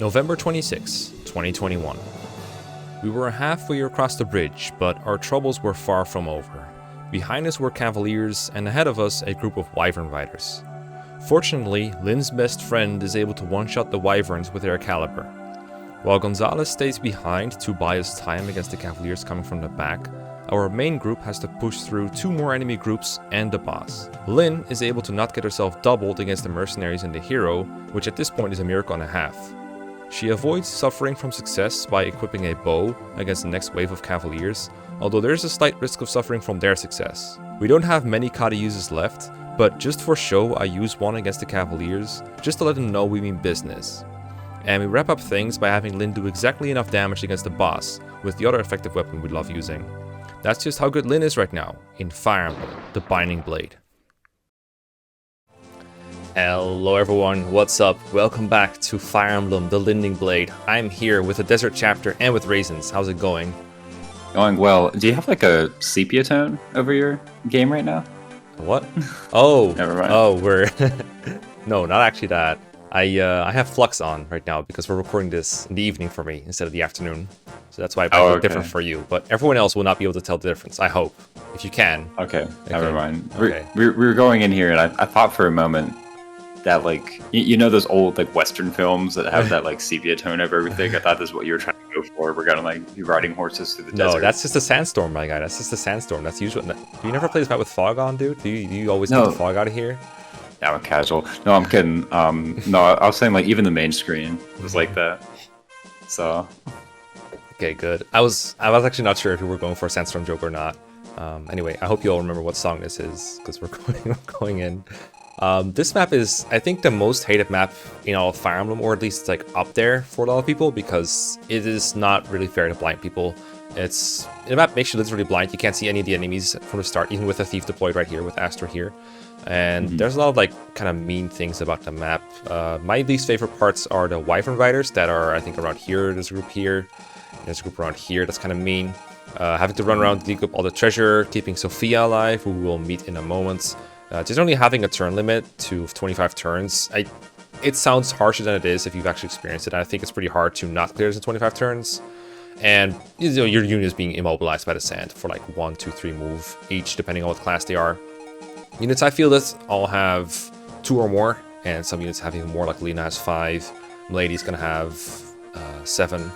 November 26, 2021. We were halfway across the bridge, but our troubles were far from over. Behind us were cavaliers, and ahead of us a group of wyvern riders. Fortunately, Lynn's best friend is able to one-shot the wyverns with their caliber. While Gonzalez stays behind to buy us time against the cavaliers coming from the back, our main group has to push through two more enemy groups and the boss. Lynn is able to not get herself doubled against the mercenaries and the hero, which at this point is a miracle and a half. She avoids suffering from success by equipping a bow against the next wave of cavaliers, although there is a slight risk of suffering from their success. We don't have many Katti uses left, but just for show I use one against the cavaliers, just to let them know we mean business. And we wrap up things by having Lynn do exactly enough damage against the boss with the other effective weapon we love using. That's just how good Lynn is right now in Fire Emblem, the Binding Blade. Hello everyone, what's up? Welcome back to Fire Emblem, the Binding Blade. I'm here with the Desert Chapter and with Raisins. How's it going? Going well. Do you have like a sepia tone over your game right now? What? Oh, Never mind. Oh, we're... No, not actually that. I have Flux on right now because we're recording this in the evening for me instead of the afternoon. So that's why it might look different for you. But everyone else will not be able to tell the difference, I hope. If you can. Okay, never mind. Okay. We were going in here and I thought for a moment that like, you know those old like Western films that have that like sepia tone over everything? I thought this is what you were trying to go for. We're gonna like be riding horses through the desert. No, that's just a sandstorm, my guy. That's just a sandstorm. That's usual. Do you never play this map with fog on, dude? Do you always get the fog out of here? Yeah, I'm casual. No, I'm kidding. No, I was saying like even the main screen was like that. So. Okay, good. I was actually not sure if we were going for a sandstorm joke or not. Anyway, I hope you all remember what song this is because we're going in. This map is, I think, the most hated map in all of Fire Emblem, or at least it's like up there for a lot of people because it is not really fair to blind people. The map makes you literally blind. You can't see any of the enemies from the start, even with a thief deployed right here with Astor here. And there's a lot of like kind of mean things about the map. My least favorite parts are the wyvern riders that are, I think, around here. There's a group here. There's a group around here that's kind of mean. Having to run around, dig up all the treasure, keeping Sophia alive, who we will meet in a moment. Just only having a turn limit to 25 turns. It sounds harsher than it is if you've actually experienced it. I think it's pretty hard to not clear this in 25 turns. And you know, your unit is being immobilized by the sand for like 1, 2, 3 move each, depending on what class they are. Units I feel that all have 2 or more, and some units have even more, like Lena has 5. Milady's gonna have 7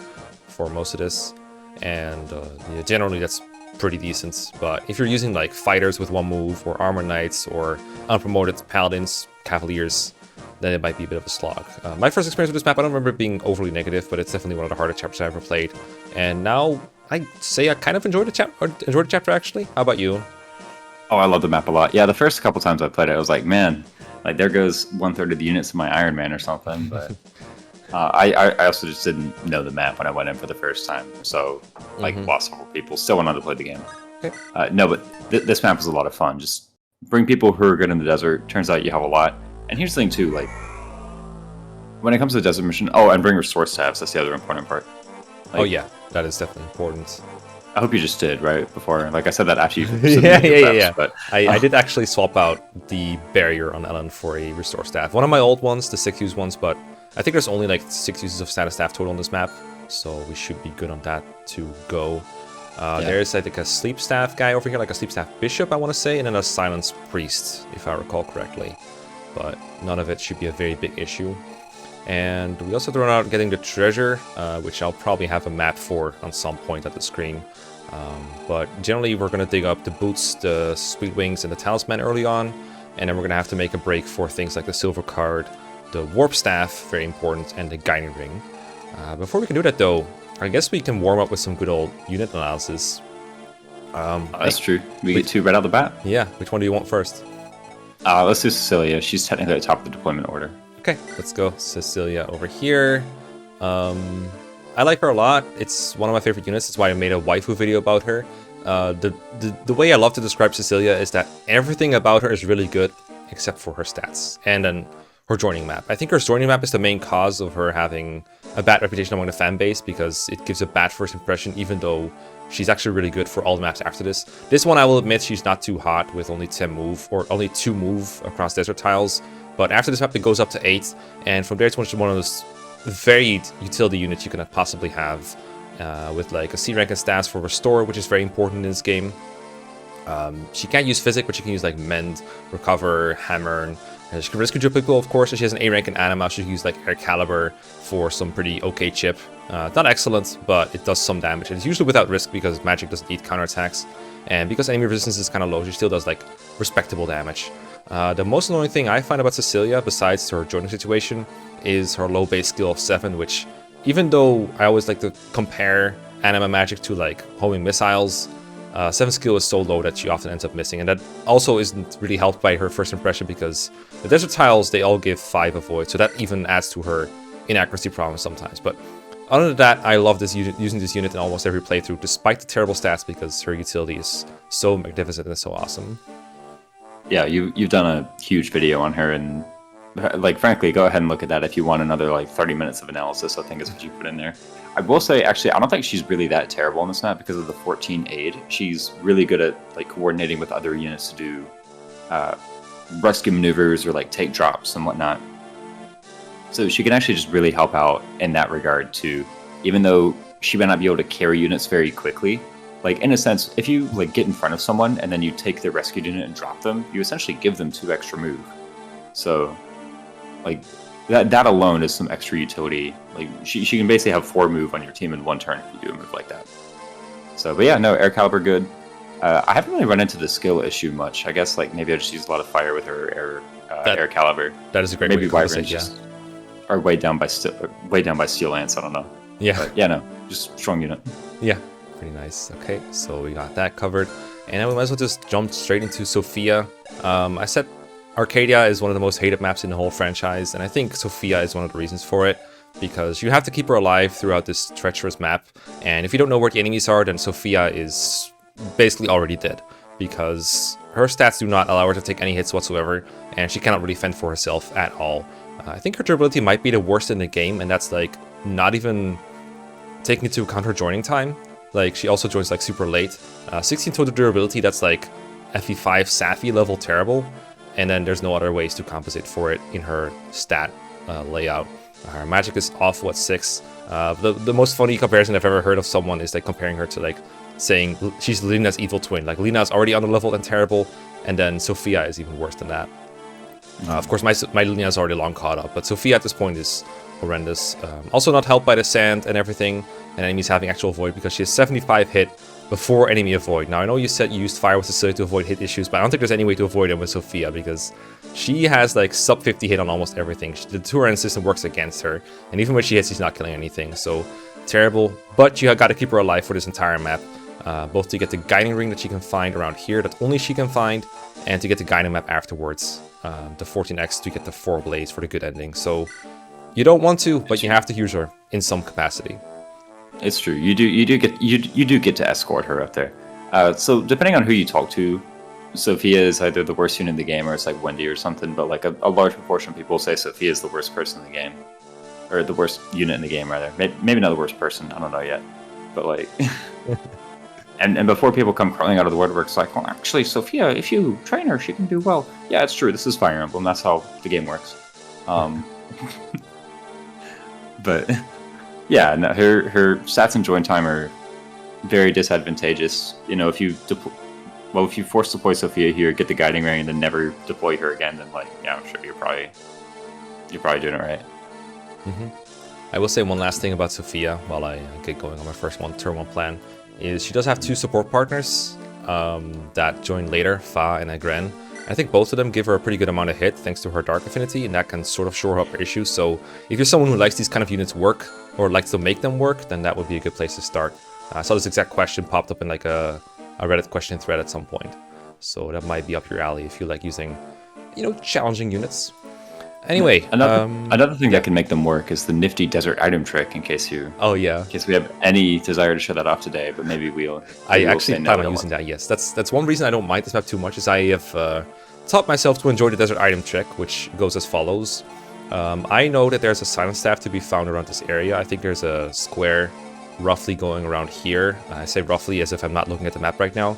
for most of this. And yeah, generally that's pretty decent, but if you're using like fighters with 1 move, or armor knights, or unpromoted paladins, cavaliers, then it might be a bit of a slog. My first experience with this map, I don't remember it being overly negative, but it's definitely one of the hardest chapters I've ever played. And now I say I kind of enjoyed the chapter actually. How about you? Oh, I love the map a lot. Yeah, the first couple times I played it, I was like, man, like there goes 1/3 of the units of my Iron Man or something. But I also just didn't know the map when I went in for the first time, so like lost several people. Still went on to play the game. Okay. No, but this map was a lot of fun. Just bring people who are good in the desert. Turns out you have a lot. And here's the thing too, like when it comes to the desert mission. Oh, and bring restore staffs. That's the other important part. Like, oh yeah, that is definitely important. I hope you just did right before. Like I said that after you. yeah. But I did actually swap out the barrier on Ellen for a restore staff. One of my old ones, the 6 use ones, but I think there's only like 6 uses of status staff total on this map, so we should be good on that to go. There's I think a sleep staff guy over here, like a sleep staff bishop, I want to say, and then a silence priest, if I recall correctly. But none of it should be a very big issue. And we also have to run out getting the treasure, which I'll probably have a map for on some point at the screen. But generally we're going to dig up the boots, the sweet wings, and the talisman early on, and then we're going to have to make a break for things like the silver card, the warp staff, very important, and the guiding ring. Before we can do that though, I guess we can warm up with some good old unit analysis. that's true. We get 2 right out the bat. Yeah, which one do you want first? Let's do Cecilia. She's technically at the top of the deployment order. Okay, let's go Cecilia over here. I like her a lot. It's one of my favorite units. That's why I made a waifu video about her. The way I love to describe Cecilia is that everything about her is really good except for her stats and then her joining map. I think her joining map is the main cause of her having a bad reputation among the fan base because it gives a bad first impression, even though she's actually really good for all the maps after this. This one, I will admit, she's not too hot with only 10 move, or only 2 move across desert tiles. But after this map, it goes up to 8, and from there it's one of those very utility units you can possibly have, with like a C rank and stats for restore, which is very important in this game. She can't use physic, but she can use like mend, recover, hammer, and she can rescue people, of course. And she has an A rank in anima. She can use like air caliber for some pretty okay chip. Not excellent, but it does some damage. And it's usually without risk because magic doesn't need counterattacks, and because enemy resistance is kind of low, she still does like respectable damage. The most annoying thing I find about Cecilia, besides her joining situation, is her low base skill of 7, which, even though I always like to compare anima magic to like homing missiles, 7 skill is so low that she often ends up missing, and that also isn't really helped by her first impression because the desert tiles, they all give 5 avoid, so that even adds to her inaccuracy problem sometimes. But other than that, I love this unit, using this unit in almost every playthrough, despite the terrible stats, because her utility is so magnificent and so awesome. Yeah, you've done a huge video on her, and like frankly, go ahead and look at that if you want another like 30 minutes of analysis. I think is what you put in there. I will say, actually, I don't think she's really that terrible in this map because of the 14 aid. She's really good at like coordinating with other units to do rescue maneuvers or like take drops and whatnot. So she can actually just really help out in that regard too. Even though she may not be able to carry units very quickly, like in a sense, if you like get in front of someone and then you take their rescued unit and drop them, you essentially give them 2 extra move. So like that alone is some extra utility. Like she can basically have 4 move on your team in 1 turn if you do a move like that. So, but yeah, no, air caliber good. I haven't really run into the skill issue much. I guess like maybe I just use a lot of fire with her air caliber. That is a great maybe way to wyverns yeah. just are way down by steel lance. I don't know. Yeah. But yeah, no, just strong unit. Yeah, pretty nice. Okay, so we got that covered, and then we might as well just jump straight into Sophia. I said Arcadia is one of the most hated maps in the whole franchise, and I think Sophia is one of the reasons for it, because you have to keep her alive throughout this treacherous map, and if you don't know where the enemies are, then Sophia is basically already dead, because her stats do not allow her to take any hits whatsoever, and she cannot really fend for herself at all. I think her durability might be the worst in the game, and that's like not even taking into account her joining time. Like, she also joins like super late. 16 total durability, that's like FE5 Safi level terrible, and then there's no other ways to compensate for it in her stat layout. Her magic is awful at 6. The most funny comparison I've ever heard of someone is like comparing her to like saying she's Lena's evil twin. Like, Lena is already on the level and terrible, and then Sophia is even worse than that. Of course, my Lena is already long caught up, but Sophia at this point is horrendous. Also not helped by the sand and everything, and enemies having actual avoid, because she has 75 hit before enemy avoid. Now, I know you said you used fire with Cecilia to avoid hit issues, but I don't think there's any way to avoid them with Sophia, because she has like sub 50 hit on almost everything. The two-run system works against her, and even when she hits, she's not killing anything, so terrible. But you have got to keep her alive for this entire map, both to get the guiding ring that she can find around here, that only she can find, and to get the guiding map afterwards, the 14x to get the 4 blades for the good ending. So you don't want to, but you have to use her in some capacity. It's true. You do get to escort her up there. So depending on who you talk to, Sophia is either the worst unit in the game, or it's like Wendy or something. But like a large proportion of people say Sophia is the worst person in the game, or the worst unit in the game rather. Maybe not the worst person. I don't know yet. But like, and before people come crawling out of the woodwork, it's like, well, actually, Sophia, if you train her, she can do well. Yeah, it's true. This is Fire Emblem. That's how the game works. But yeah, no, her stats and join time are very disadvantageous. You know, if you force deploy Sophia here, get the guiding ring, and then never deploy her again, then like, yeah, I'm sure you're probably doing it right. I will say one last thing about Sophia while I get going on my first turn 1 plan, is she does have 2 support partners that join later, Fa and Agren. I think both of them give her a pretty good amount of hit thanks to her dark affinity, and that can sort of shore up her issues. So if you're someone who likes these kind of units work, or likes to make them work, then that would be a good place to start. I saw this exact question popped up in like a Reddit question thread at some point, so that might be up your alley if you like using, you know, challenging units. Anyway, another thing that can make them work is the nifty desert item trick. In case we have any desire to show that off today, but maybe we'll. I actually plan on using that. Yes, that's one reason I don't mind this map too much, is I have taught myself to enjoy the desert item trick, which goes as follows. I know that there's a silent staff to be found around this area. I think there's a square roughly going around here. I say roughly as if I'm not looking at the map right now.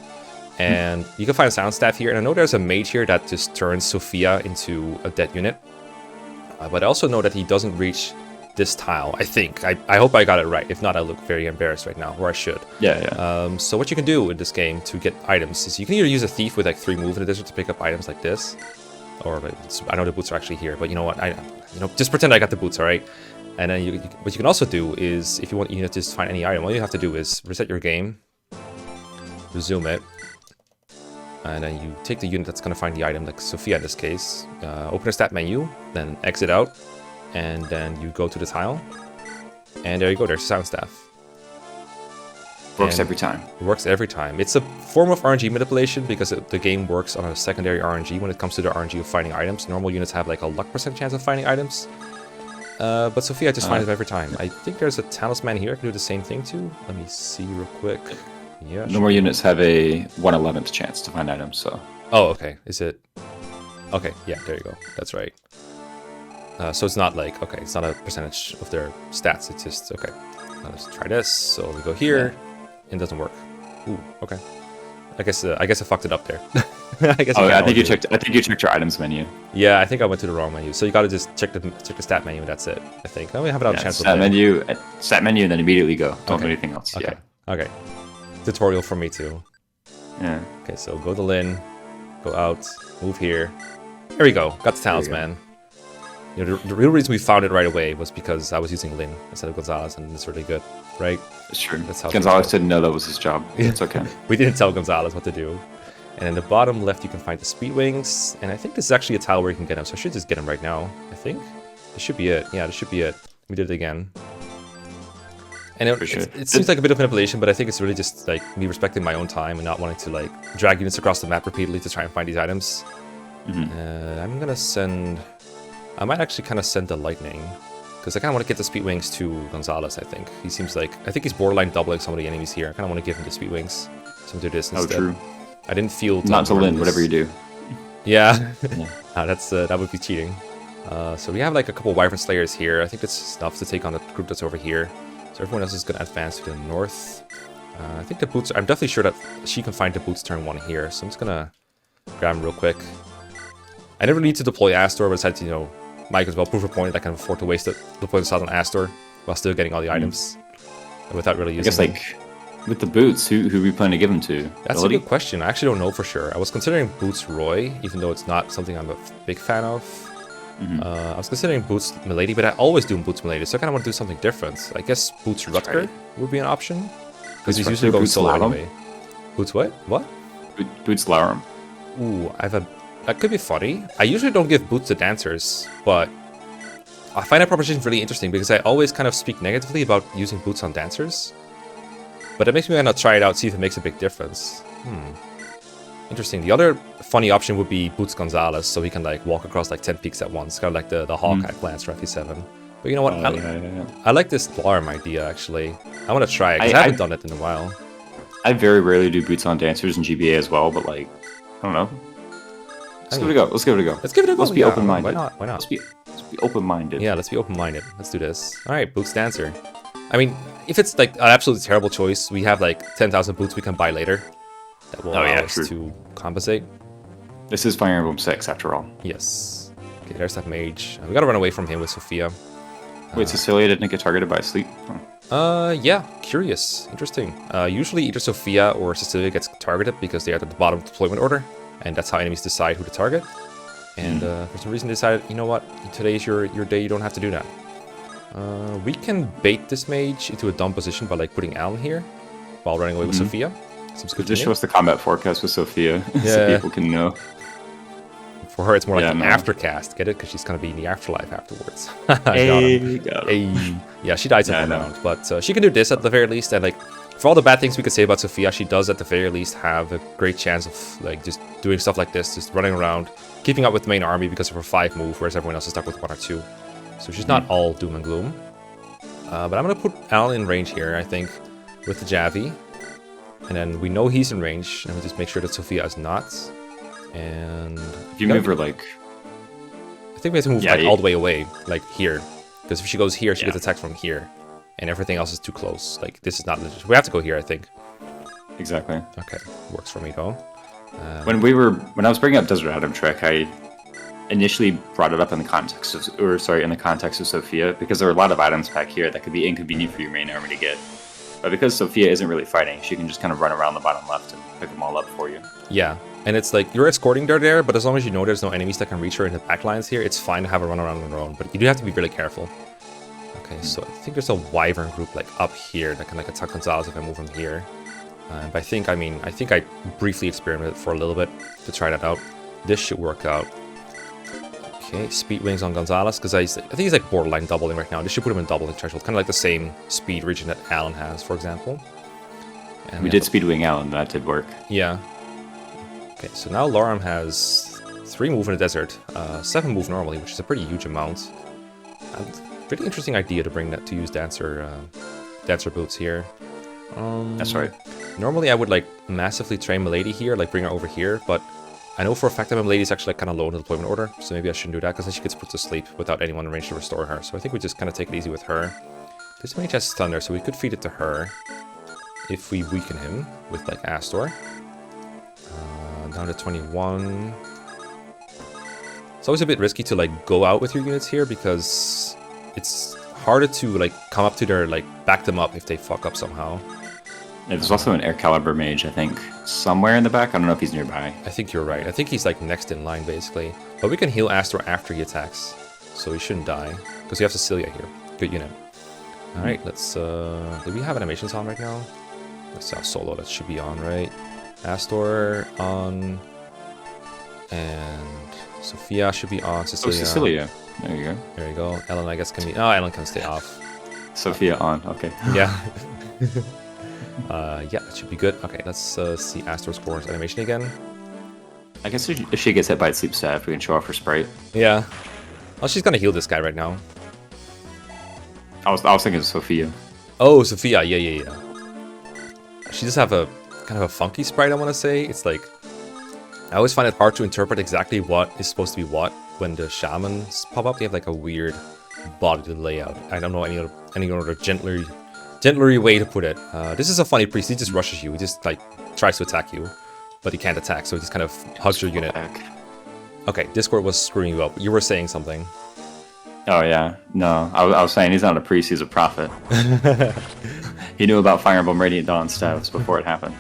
And you can find a silent staff here. And I know there's a mage here that just turns Sophia into a dead unit. But I also know that he doesn't reach this tile, I think. I hope I got it right. If not, I look very embarrassed right now, or I should. Yeah. So what you can do in this game to get items is you can either use a thief with like 3 move in the desert to pick up items like this, or like, I know the boots are actually here, but you know what? Just pretend I got the boots, all right? And then what you can also do is, if you want, to just find any item. All you have to do is reset your game, resume it, and then you take the unit that's going to find the item, like Sophia in this case, open a stat menu, then exit out, and then you go to the tile, and there you go, there's sound staff. Works every time. It works every time. It's a form of RNG manipulation because the game works on a secondary RNG when it comes to the RNG of finding items. Normal units have like a luck % chance of finding items, but Sophia just finds them every time. I think there's a talisman here I can do the same thing to. Let me see real quick. Yeah. Normal units have a 1/11th chance to find items, so. Oh, okay. Is it? Okay, yeah, there you go. That's right. So it's not like, okay, it's not a percentage of their stats. It's just, okay, let's try this. So we go here. It doesn't work. Ooh, okay. I guess I fucked it up there. I guess. I think you checked your items menu. Yeah, I think I went to the wrong menu. So you got to just check the stat menu, and that's it. I think. I only have another chance. Stat menu, and then immediately go. Don't do anything else. Okay. Yeah. Okay. Tutorial for me too. Yeah. Okay, so go to Lin, go out, move here. There we go. Got the talisman. The real reason we found it right away was because I was using Lin instead of Gonzalez, and it's really good, right? It's true. That's how Gonzalez didn't know that was his job. It's okay. We didn't tell Gonzalez what to do. And in the bottom left, you can find the speed wings, and I think this is actually a tile where you can get them, so I should just get them right now. I think this should be it. Yeah, this should be it. We did it again. And it seems like a bit of manipulation, but I think it's really just like me respecting my own time and not wanting to like drag units across the map repeatedly to try and find these items. I'm gonna send. I might actually kind of send the lightning because I kind of want to get the speed wings to Gonzalez. I think he seems like he's borderline doubling some of the enemies here. I kind of want to give him the speed wings. So do this instead. Oh, true. I didn't feel not to Lin, whatever you do. Yeah, that would be cheating. So we have like a couple wyvern slayers here. I think that's enough to take on the group that's over here. So everyone else is going to advance to the north. I think the boots... I'm definitely sure that she can find the boots turn 1 here. So I'm just going to grab him real quick. I never need to deploy Astor, but I decided to, might as well prove a point. I can afford to waste it, deploy the shot on Astor while still getting all the items without really using them. With the boots, who we plan to give them to? That's a good question. I actually don't know for sure. I was considering Boots Roy, even though it's not something I'm a big fan of. I was considering Boots Milady, but I always do Boots Milady, so I kind of want to do something different. I guess Boots Rutger would be an option, because he's usually going solo anyway. Boots what? What? Boots Larum. Ooh, that could be funny. I usually don't give Boots to dancers, but I find that proposition really interesting because I always kind of speak negatively about using Boots on dancers. But it makes me want to try it out, see if it makes a big difference. Interesting. The other funny option would be Boots Gonzalez, so he can like walk across like 10 peaks at once, kind of like the Hawkeye plans for FE7. But you know what? I like this Larm idea actually. I want to try it because I haven't done it in a while. I very rarely do Boots on dancers in GBA as well, but like, I don't know. Let's give it a go. Let's give it a go. Let's be open-minded. Why not? Let's be open-minded. Yeah, let's be open-minded. Let's do this. All right, Boots Dancer. I mean, if it's like an absolutely terrible choice, we have like 10,000 boots we can buy later. That will allow us to compensate. This is Fire Emblem 6 after all. Yes. Okay, there's that mage. We gotta run away from him with Sophia. Wait, Cecilia didn't get targeted by sleep? Yeah, curious. Interesting. Usually either Sophia or Cecilia gets targeted because they are at the bottom of the deployment order, and that's how enemies decide who to target. And for some reason they decided, you know what, today is your day, you don't have to do that. We can bait this mage into a dumb position by like putting Alan here while running away with Sophia. Seems good to me. Just show us the combat forecast with Sophia so people can know. For her, it's more like an aftercast. Get it? Because she's going to be in the afterlife afterwards. Got him. Yeah, she died second round. But she can do this at the very least. And like, for all the bad things we could say about Sophia, she does at the very least have a great chance of like just doing stuff like this, just running around, keeping up with the main army because of her 5 move, whereas everyone else is stuck with 1 or 2. So she's not all doom and gloom. But I'm going to put Alan in range here, I think, with the Javi. And then we know he's in range, and we just make sure that Sophia is not. And if you move her like, I think we have to move like all the way away, like here, because if she goes here, she gets attacked from here, and everything else is too close. Like this is not legit. We have to go here, I think. Exactly. Okay, works for me though. When I was bringing up Desert Adam Trek, I initially brought it up in the context of Sophia, because there are a lot of items back here that could be inconvenient for your main army to get. But because Sophia isn't really fighting, she can just kind of run around the bottom left and pick them all up for you. Yeah, and it's like you're escorting her there, but as long as you know there's no enemies that can reach her in the back lines here, it's fine to have her run around on her own. But you do have to be really careful. Okay, so I think there's a wyvern group like up here that can like attack Gonzalez if I move him here. But I think I briefly experimented for a little bit to try that out. This should work out. Okay, speed wings on Gonzalez, because I think he's like borderline doubling right now. This should put him in doubling threshold, kind of like the same speed region that Alan has, for example. And we did speed wing Alan, that did work. Yeah. Okay, so now Loram has 3 move in the desert, 7 move normally, which is a pretty huge amount. And pretty interesting idea to bring that to use dancer boots here. That's right. Normally I would like massively train Milady here, like bring her over here, but I know for a fact that Milady is actually like kind of low in the deployment order, so maybe I shouldn't do that because then she gets put to sleep without anyone in range to restore her. So I think we just kind of take it easy with her. This mage has thunder, so we could feed it to her if we weaken him with like Astor. Down to 21. It's always a bit risky to like go out with your units here because it's harder to like come up to their like back them up if they fuck up somehow. Yeah, there's also an Air Caliber mage, I think, somewhere in the back. I don't know if he's nearby. I think you're right. I think he's like next in line basically. But we can heal Astor after he attacks, so he shouldn't die because we have Cecilia here. Good unit. All right, let's. Do we have animations on right now? Let's have solo. That should be on, right? Astor on, and Sophia should be on. Cecilia. Oh, Cecilia. There you go. There you go. Ellen, I guess, can be... Oh, Ellen can stay off. Sophia on. Okay. Yeah. Yeah, that should be good. Okay, let's see Astor's Corn's animation again. I guess if she gets hit by sleep staff, we can show off her sprite. Yeah. Oh, she's gonna heal this guy right now. I was thinking of Sophia. Oh, Sophia. Yeah. She does have a kind of a funky sprite, I want to say. It's like... I always find it hard to interpret exactly what is supposed to be what when the shamans pop up. They have like a weird body layout. I don't know any other gentler way to put it. This is a funny priest. He just rushes you. He just like tries to attack you, but he can't attack, so he just kind of hugs your unit. Okay, Discord was screwing you up. You were saying something. Oh yeah, no, I was saying he's not a priest. He's a prophet. He knew about Fire Emblem Radiant Dawn staffs before it happened.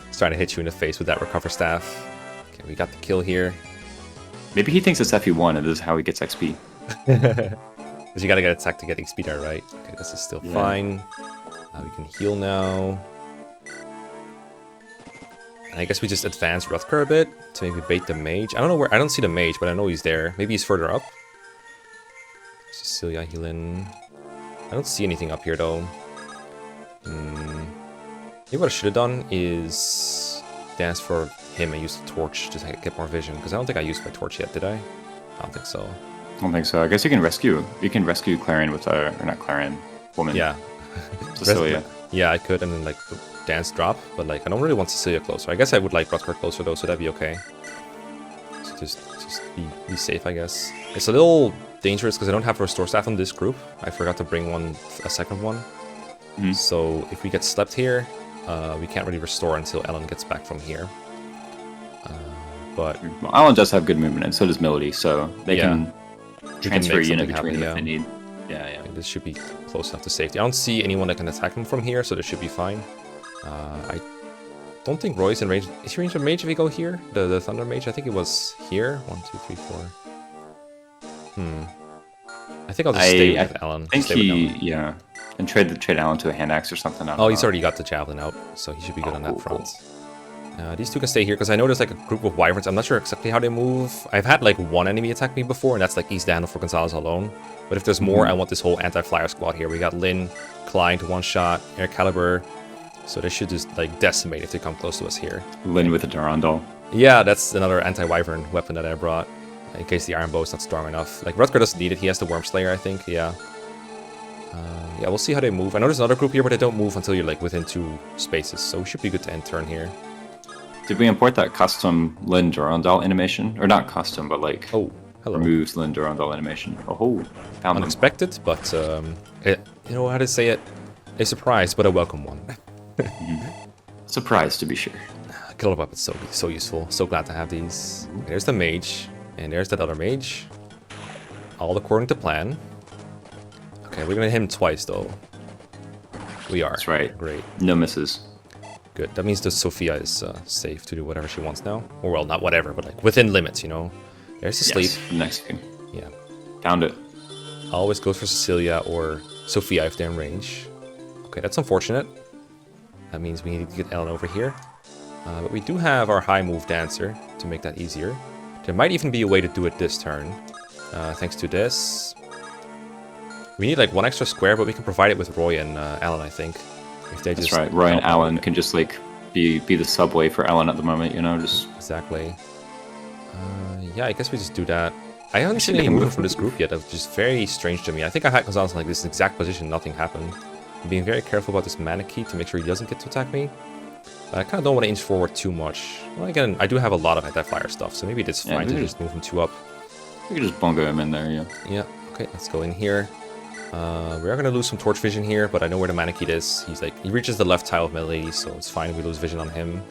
He's trying to hit you in the face with that recover staff. Okay, we got the kill here. Maybe he thinks it's FE1 and this is how he gets XP. Because you gotta get attacked to get XP there, right? Okay, this is still fine. We can heal now. And I guess we just advance Rutger a bit to maybe bait the mage. I don't know where. I don't see the mage, but I know he's there. Maybe he's further up. Cecilia healing. I don't see anything up here though. Maybe what I should have done is dance for him and use the torch to get more vision. Because I don't think I used my torch yet, did I? I don't think so. I don't think so. I guess you can rescue Clarion with or not Clarion, woman. Yeah. Cecilia. Yeah, I could, and then like dance drop, but like I don't really want Cecilia closer. I guess I would like Rutger closer though, so that'd be okay. So just be safe, I guess. It's a little dangerous because I don't have restore staff on this group. I forgot to bring a second one. So if we get slept here, we can't really restore until Ellen gets back from here. But well, Alan does have good movement, and so does Melody, so they can transfer a unit between them if they need. Yeah. This should be close enough to safety. I don't see anyone that can attack him from here, so this should be fine. I don't think Roy's in range. Is he range of mage if we go here? The Thunder Mage? I think it was here. 1, 2, 3, 4. I think I'll just stay with Alan. I think and trade Alan to a hand axe or something. Oh, he's already got the javelin out, so he should be good on that front. Cool. These two can stay here because I know there's like a group of wyverns. I'm not sure exactly how they move. I've had like one enemy attack me before, and that's like East Daniel for Gonzalez alone. But if there's more, I want this whole anti-flyer squad here. We got Lynn, Klein to one shot, Air Caliber. So they should just like decimate if they come close to us here. Lynn with a Durandal. Yeah, that's another anti-wyvern weapon that I brought. In case the iron bow is not strong enough. Like Rutger doesn't need it, he has the Worm Slayer, I think, yeah. Yeah, we'll see how they move. I know there's another group here, but they don't move until you're like within 2 spaces. So we should be good to end turn here. Did we import that custom Lynn Durandal animation? Or not custom, but like removes Lynn Durandal animation. Oh, found unexpected, but you know how to say it? A surprise, but a welcome one. Surprise, to be sure. Killer weapons so useful. So glad to have these. Okay, there's the mage. And there's that other mage. All according to plan. Okay, we're gonna hit him twice though. We are. That's right. Great. No misses. Good. That means that Sophia is safe to do whatever she wants now. Or well, not whatever, but like within limits, you know. There's the sleep. Next thing. Yeah. Found it. Always goes for Cecilia or Sophia if they're in range. Okay, that's unfortunate. That means we need to get Ellen over here. But we do have our high move dancer to make that easier. There might even be a way to do it this turn. Thanks to this. We need like one extra square, but we can provide it with Roy and Alan, I think. If they That's just right. Roy and Alan can just like be the subway for Alan at the moment, you know, just... Exactly. Yeah, I guess we just do that. I haven't seen any movement from this group yet. That's just very strange to me. I think I had Gonzalez in like this exact position, nothing happened. I'm being very careful about this Mani Katti to make sure he doesn't get to attack me. But I kind of don't want to inch forward too much. Well, again, I do have a lot of anti-fire stuff, so maybe it's fine to just move him 2 up. We can just bongo him in there, yeah. Yeah, okay, let's go in here. We are going to lose some torch vision here, but I know where the Mani Katti is. He's like, he reaches the left tile of Milady, so it's fine if we lose vision on him.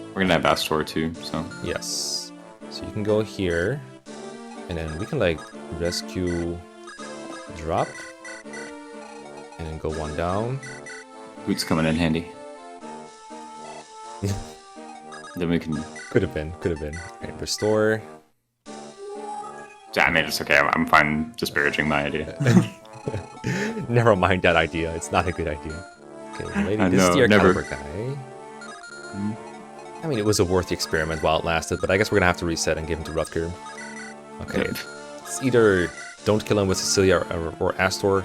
We're going to have Astor too, so... Yes. So you can go here, and then we can like rescue drop, and then go 1 down. Boots coming in handy. Then we can... Could have been. Okay, restore. Yeah, I mean, it's okay. I'm fine disparaging my idea. Never mind that idea. It's not a good idea. Okay, lady, I this is know, the never. caliber guy. I mean, it was a worthy experiment while it lasted, but I guess we're gonna have to reset and give him to Rutger. Okay, it's either don't kill him with Cecilia or Astor,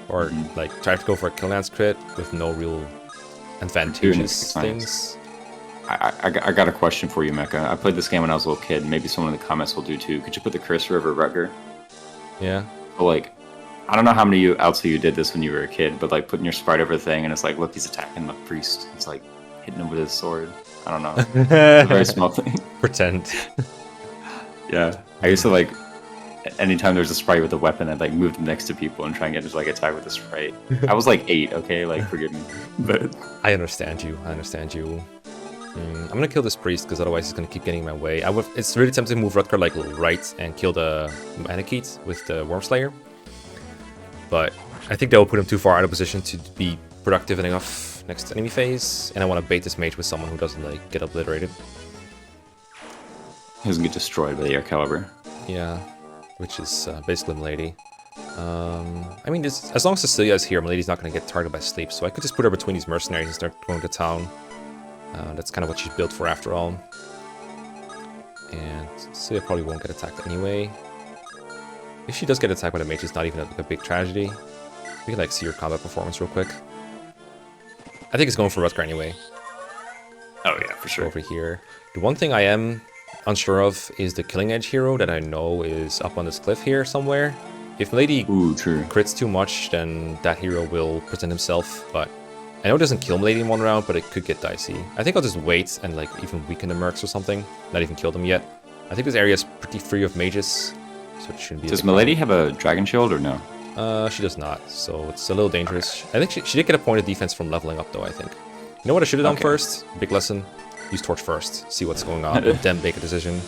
or like try to go for a kill lance crit with no real advantageous things. I got a question for you, Mekkah. I played this game when I was a little kid. Maybe someone in the comments will do too. Could you put the cursor over Rutger? Yeah. But like, I don't know how many outs you did this when you were a kid, but like putting your sprite over the thing and it's like, look, he's attacking the priest. He's like hitting him with his sword. I don't know. It's a very small thing. Pretend. Yeah. I used to like, anytime there's a sprite with a weapon, I'd like move them next to people and try and get to like attack with the sprite. I was like 8, okay? Like, forgive me. But I understand you. I'm gonna kill this priest because otherwise he's gonna keep getting in my way. It's really tempting to move Rutger like right and kill the Mani Katti with the Worm Slayer, but I think that will put him too far out of position to be productive enough next enemy phase, and I want to bait this mage with someone who doesn't like get obliterated. he doesn't get destroyed by the air caliber. Yeah, which is basically Milady. I mean, as long as Cecilia is here, Milady's not gonna get targeted by sleep, so I could just put her between these mercenaries and start going to town. That's kind of what she's built for after all. And Cecilia probably won't get attacked anyway. If she does get attacked by the mage, it's not even a big tragedy. We can like see her combat performance real quick. I think it's going for Rutger anyway. Oh yeah, for sure. Over here. The one thing I am unsure of is the Killing Edge hero that I know is up on this cliff here somewhere. If Milady crits too much, then that hero will present himself, but I know it doesn't kill Milady in 1 round, but it could get dicey. I think I'll just wait and like even weaken the mercs or something. Not even kill them yet. I think this area is pretty free of mages, so it shouldn't be. Does Milady have a dragon shield or no? She does not, so it's a little dangerous. Okay. I think she did get a point of defense from leveling up though, I think. You know what I should have done first? Big lesson. Use torch first. See what's going on, then make a decision.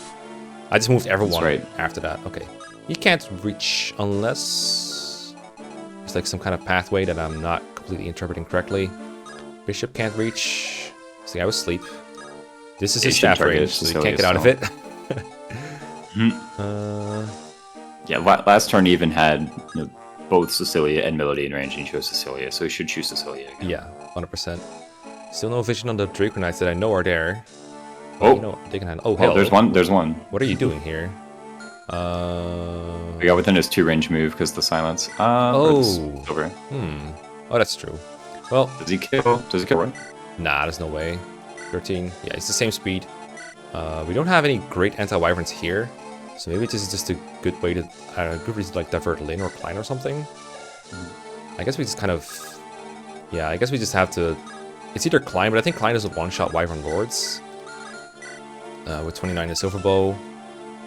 I just moved everyone after that. Okay. He can't reach unless there's like some kind of pathway that I'm not completely interpreting correctly. Bishop can't reach. See, I was asleep. This is his staff range, so he can't get out of it. Yeah, last turn he even had both Cecilia and Milady in range, and he chose Cecilia, so he should choose Cecilia again. Yeah, 100%. Still no vision on the Draco Knights that I know are there. Oh, you know, they can handle. Oh, hell. There's one. What are you doing here? We got within his 2 range move because the silence. Over. Oh, that's true. Well, does he kill right? Nah, there's no way. 13. Yeah, it's the same speed. We don't have any great anti-wyverns here, so maybe this is just a good way to, good reason to like divert Lin or Klein or something. I guess we just kind of, yeah, I guess we just have to. It's either Klein, but I think Klein doesn't one-shot Wyvern Lords. With 29 in Silver Bow,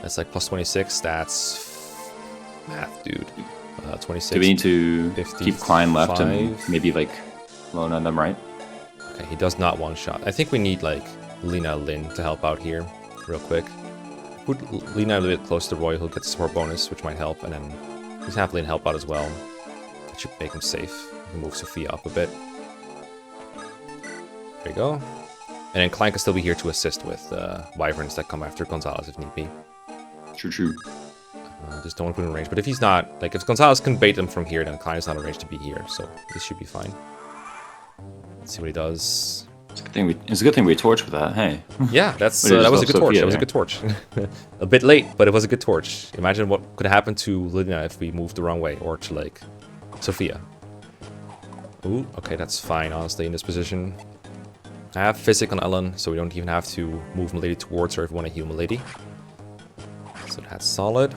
that's like plus 26. That's math, dude. 26. Do we need to 55. Keep Klein left and maybe like loan on them, right? Okay, he does not one-shot. I think we need like Lina Lin to help out here, real quick. put Lena a little bit close to Roy, he'll get the support bonus, which might help, and then just have Lena help out as well. That should make him safe. Move Sophia up a bit. There you go. And then Klein can still be here to assist with wyverns that come after Gonzalez if need be. True. Just don't want to put him in range. But if he's not, like if Gonzalez can bait him from here, then Klein is not in range to be here. So this should be fine. Let's see what he does. It's a good thing we torch with that. Hey. Yeah, that was a good torch. That was a good torch. A bit late, but it was a good torch. Imagine what could happen to Lina if we moved the wrong way, or to like Sophia. Ooh, okay, that's fine. Honestly, in this position, I have physic on Ellen, so we don't even have to move Milady towards her if we want to heal Milady. So that's solid.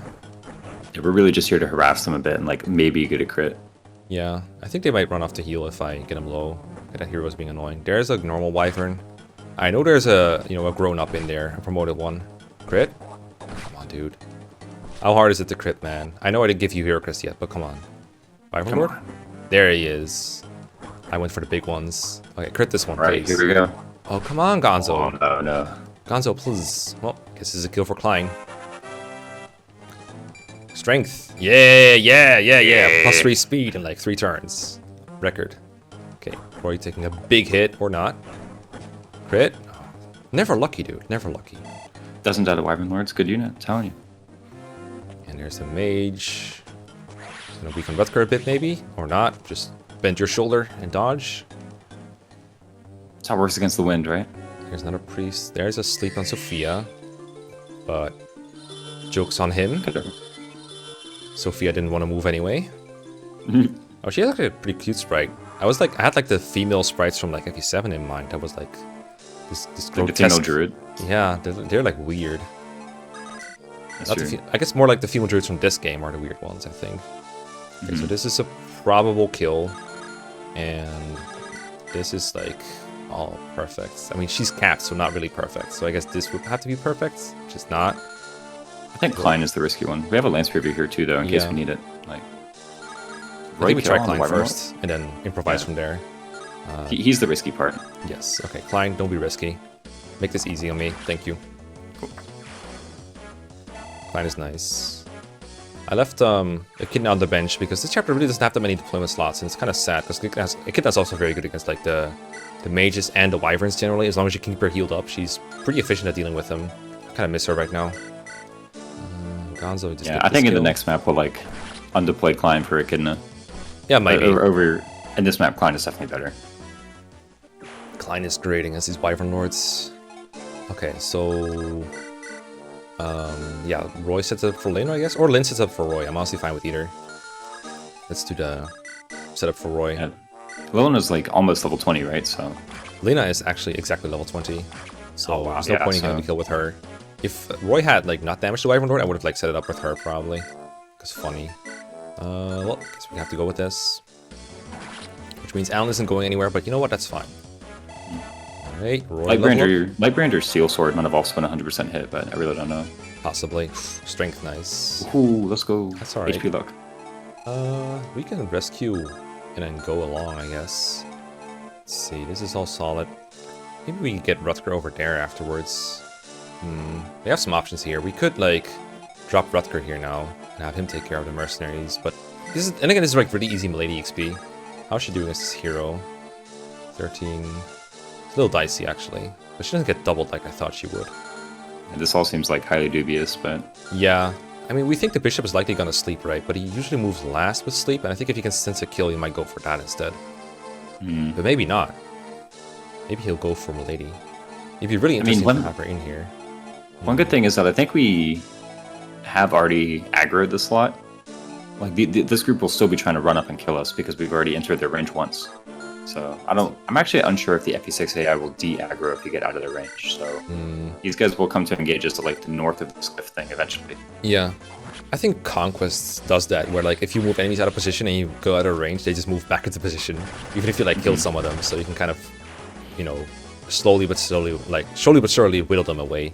Yeah, we're really just here to harass them a bit and like maybe get a crit. Yeah, I think they might run off to heal if I get them low. That hero is being annoying. There's a normal wyvern. I know there's a a grown up in there, a promoted one. Crit? Come on, dude. How hard is it to crit, man? I know I didn't give you hero crits yet, but come on. Wyvern Lord? There he is. I went for the big ones. Okay, crit this one, Right, please. here we go. Oh, come on, Gonzo. Oh, no. Gonzo, please. Well, guess this is a kill for Klein. Strength. Yeah. Plus 3 speed in like 3 turns. Record. Okay, Roy taking a big hit or not. Crit. Never lucky, dude. Never lucky. Doesn't die the Wyvern Lord's good unit, I'm telling you. And there's the mage. Gonna weaken Rutger a bit, maybe? Or not. Just bend your shoulder and dodge. That's how it works against the wind, right? Here's another priest. There's a sleep on Sophia. But joke's on him. Sophia didn't want to move anyway. Oh, she has actually a pretty cute sprite. I had like the female sprites from like FE7 in mind. I was like this Like the female druid. Yeah, they're like weird. That's true. I guess more like the female druids from this game are the weird ones, I think. Okay, so this is a probable kill. And this is like all perfect. I mean, she's cat, so not really perfect. So I guess this would have to be perfect, which is not. I think Klein is the risky one. We have a Lance Preview here too, though, in case we need it. Like, I think we try Klein first, and then improvise from there. He's the risky part. Yes. Okay, Klein, don't be risky. Make this easy on me. Thank you. Cool. Klein is nice. I left Echidna on the bench because this chapter really doesn't have that many deployment slots, and it's kind of sad because Echidna's also very good against like the mages and the wyverns generally. As long as you can keep her healed up, she's pretty efficient at dealing with them. I kind of miss her right now. Gonzo just I think in the next map we'll like underplay Klein for Echidna. Yeah, maybe. Over in this map, Klein is definitely better. Klein is great against these wyvern lords. Okay, so yeah, Roy sets up for Lin, I guess, or Lin sets up for Roy. I'm honestly fine with either. Let's do the setup for Roy. Yeah. Lena's like almost level 20, right? So Lena is actually exactly level 20, so there's no point in getting a kill with her. If Roy had like not damaged the wyvern lord, I would have like set it up with her probably. Cause funny. Well, I guess we have to go with this. Which means Alan isn't going anywhere, but you know what? That's fine. Alright, Roy. Lightbrander's Steel Sword might have also been 100% hit, but I really don't know. Possibly. Strength, nice. Ooh, let's go. That's alright. HP luck. We can rescue and then go along, I guess. Let's see, this is all solid. Maybe we can get Rutger over there afterwards. We have some options here. We could, like, drop Rutger here now and have him take care of the mercenaries, but this is, and again, this is like really easy Milady XP. How's she doing as this hero? 13. It's a little dicey, actually, but she doesn't get doubled like I thought she would. And this all seems like highly dubious, but yeah. I mean, we think the bishop is likely gonna sleep, right? But he usually moves last with sleep, and I think if he can sense a kill, he might go for that instead. But maybe not. Maybe he'll go for Milady. It'd be really interesting to have her in here. One good thing is that I think we have already aggroed the slot. Like this group will still be trying to run up and kill us because we've already entered their range once. So I'm actually unsure if the FE6 AI will de-aggro if you get out of their range. So these guys will come to engage us to like the north of this cliff thing eventually. Yeah. I think Conquest does that, where like if you move enemies out of position and you go out of range, they just move back into position. Even if you like killed some of them, so you can kind of, you know, slowly but surely whittle them away.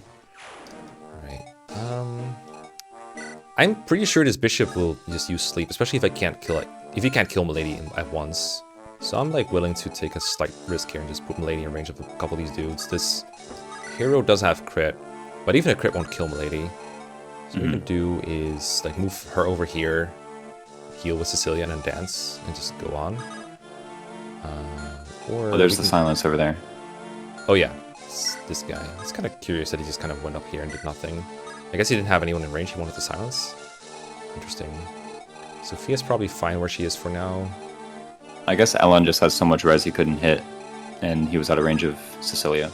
I'm pretty sure this bishop will just use sleep, especially if I can't kill it. If you can't kill Milady at once. So I'm like willing to take a slight risk here and just put Milady in range of a couple of these dudes. This hero does have crit, but even a crit won't kill Milady. So what we can do is like move her over here, heal with Cecilia, and then dance, and just go on. Or there's the silence over there. Oh yeah, it's this guy. It's kind of curious that he just kind of went up here and did nothing. I guess he didn't have anyone in range. He wanted the silence. Interesting. Sophia's probably fine where she is for now. I guess Ellen just has so much res he couldn't hit, and he was out of range of Cecilia.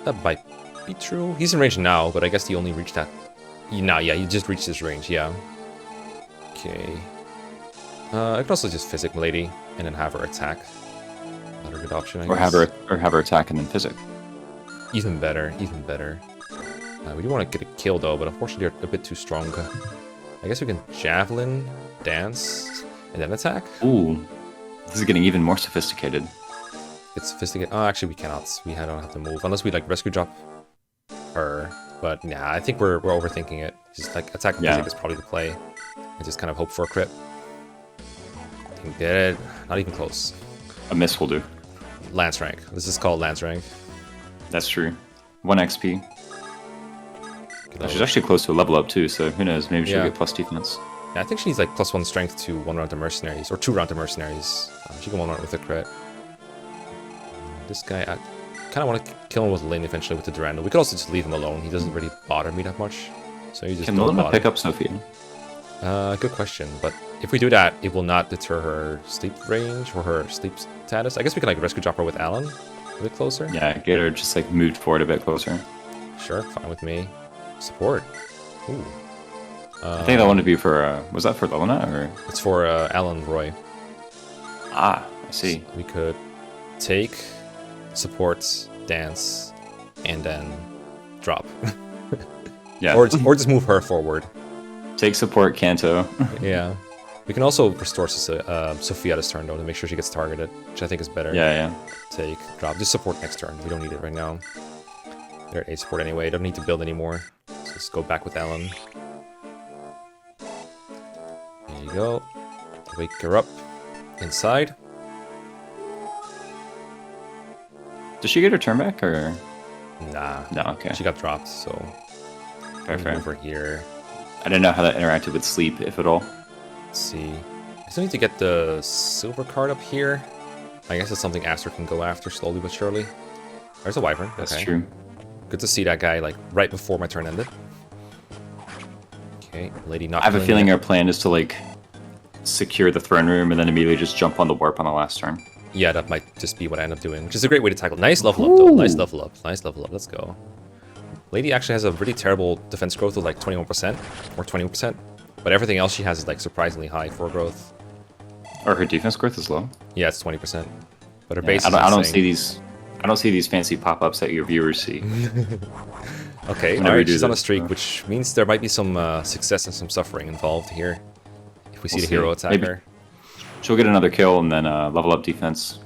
That might be true. He's in range now, but I guess he only reached that. No, yeah, he just reached his range. Yeah. Okay. I could also just physic Milady and then have her attack. Another good option, I guess. Or have her attack and then physic. Even better, even better. We do want to get a kill though, but unfortunately they're a bit too strong. I guess we can javelin, dance, and then attack. Ooh, this is getting even more sophisticated. It's sophisticated. Oh, actually we cannot. We don't have to move unless we like rescue drop her. But yeah, I think we're overthinking it. Just like attack and physic is probably the play, and just kind of hope for a crit. Didn't get it. Not even close. A miss will do. Lance rank. This is called Lance rank. That's true. 1 XP. She's actually close to a level up too, so who knows? Maybe she'll get plus defense. Yeah, I think she needs like +1 strength to 1 round of mercenaries, or 2 round of mercenaries. She can 1 round with a crit. This guy, I kind of want to kill him with Lynn eventually with the Durandal. We could also just leave him alone. He doesn't really bother me that much. So you just can Lynn pick up Sophia? Good question, but if we do that, it will not deter her sleep range or her sleep status. I guess we can like rescue drop her with Alan a bit closer. Yeah, get her just like moved forward a bit closer. Sure, fine with me. Support. Ooh. I think that one would be for, was that for Lona or? It's for Alan Roy. Ah, I see. So we could take, support, dance, and then drop. Yeah. Or just move her forward. Take support, Kanto. Yeah. We can also restore Sophia this turn though to make sure she gets targeted, which I think is better. Yeah. Take, drop, just support next turn. We don't need it right now. They're at 8 support anyway. Don't need to build anymore. So let's go back with Alan. There you go. Wake her up. Inside. Does she get her turn back or? Nah. No, okay. She got dropped, so. Fair. Over here. I didn't know how that interacted with sleep, if at all. Let's see. I still need to get the silver card up here. I guess it's something Aster can go after slowly but surely. There's a wyvern. That's true. Good to see that guy like right before my turn ended. Okay, lady not. I have a feeling our plan is to like secure the throne room and then immediately just jump on the warp on the last turn. Yeah, that might just be what I end up doing, which is a great way to tackle. Nice level up though. Nice level up. Nice level up. Let's go. Lady actually has a really terrible defense growth of like 21% or 20%, but everything else she has is like surprisingly high for growth. Or her defense growth is low. Yeah, it's 20%. But her base. I don't see these. I don't see these fancy pop-ups that your viewers see. Okay, alright, she's on a streak, which means there might be some success and some suffering involved here. If we see the hero attack her. She'll get another kill and then level up defense.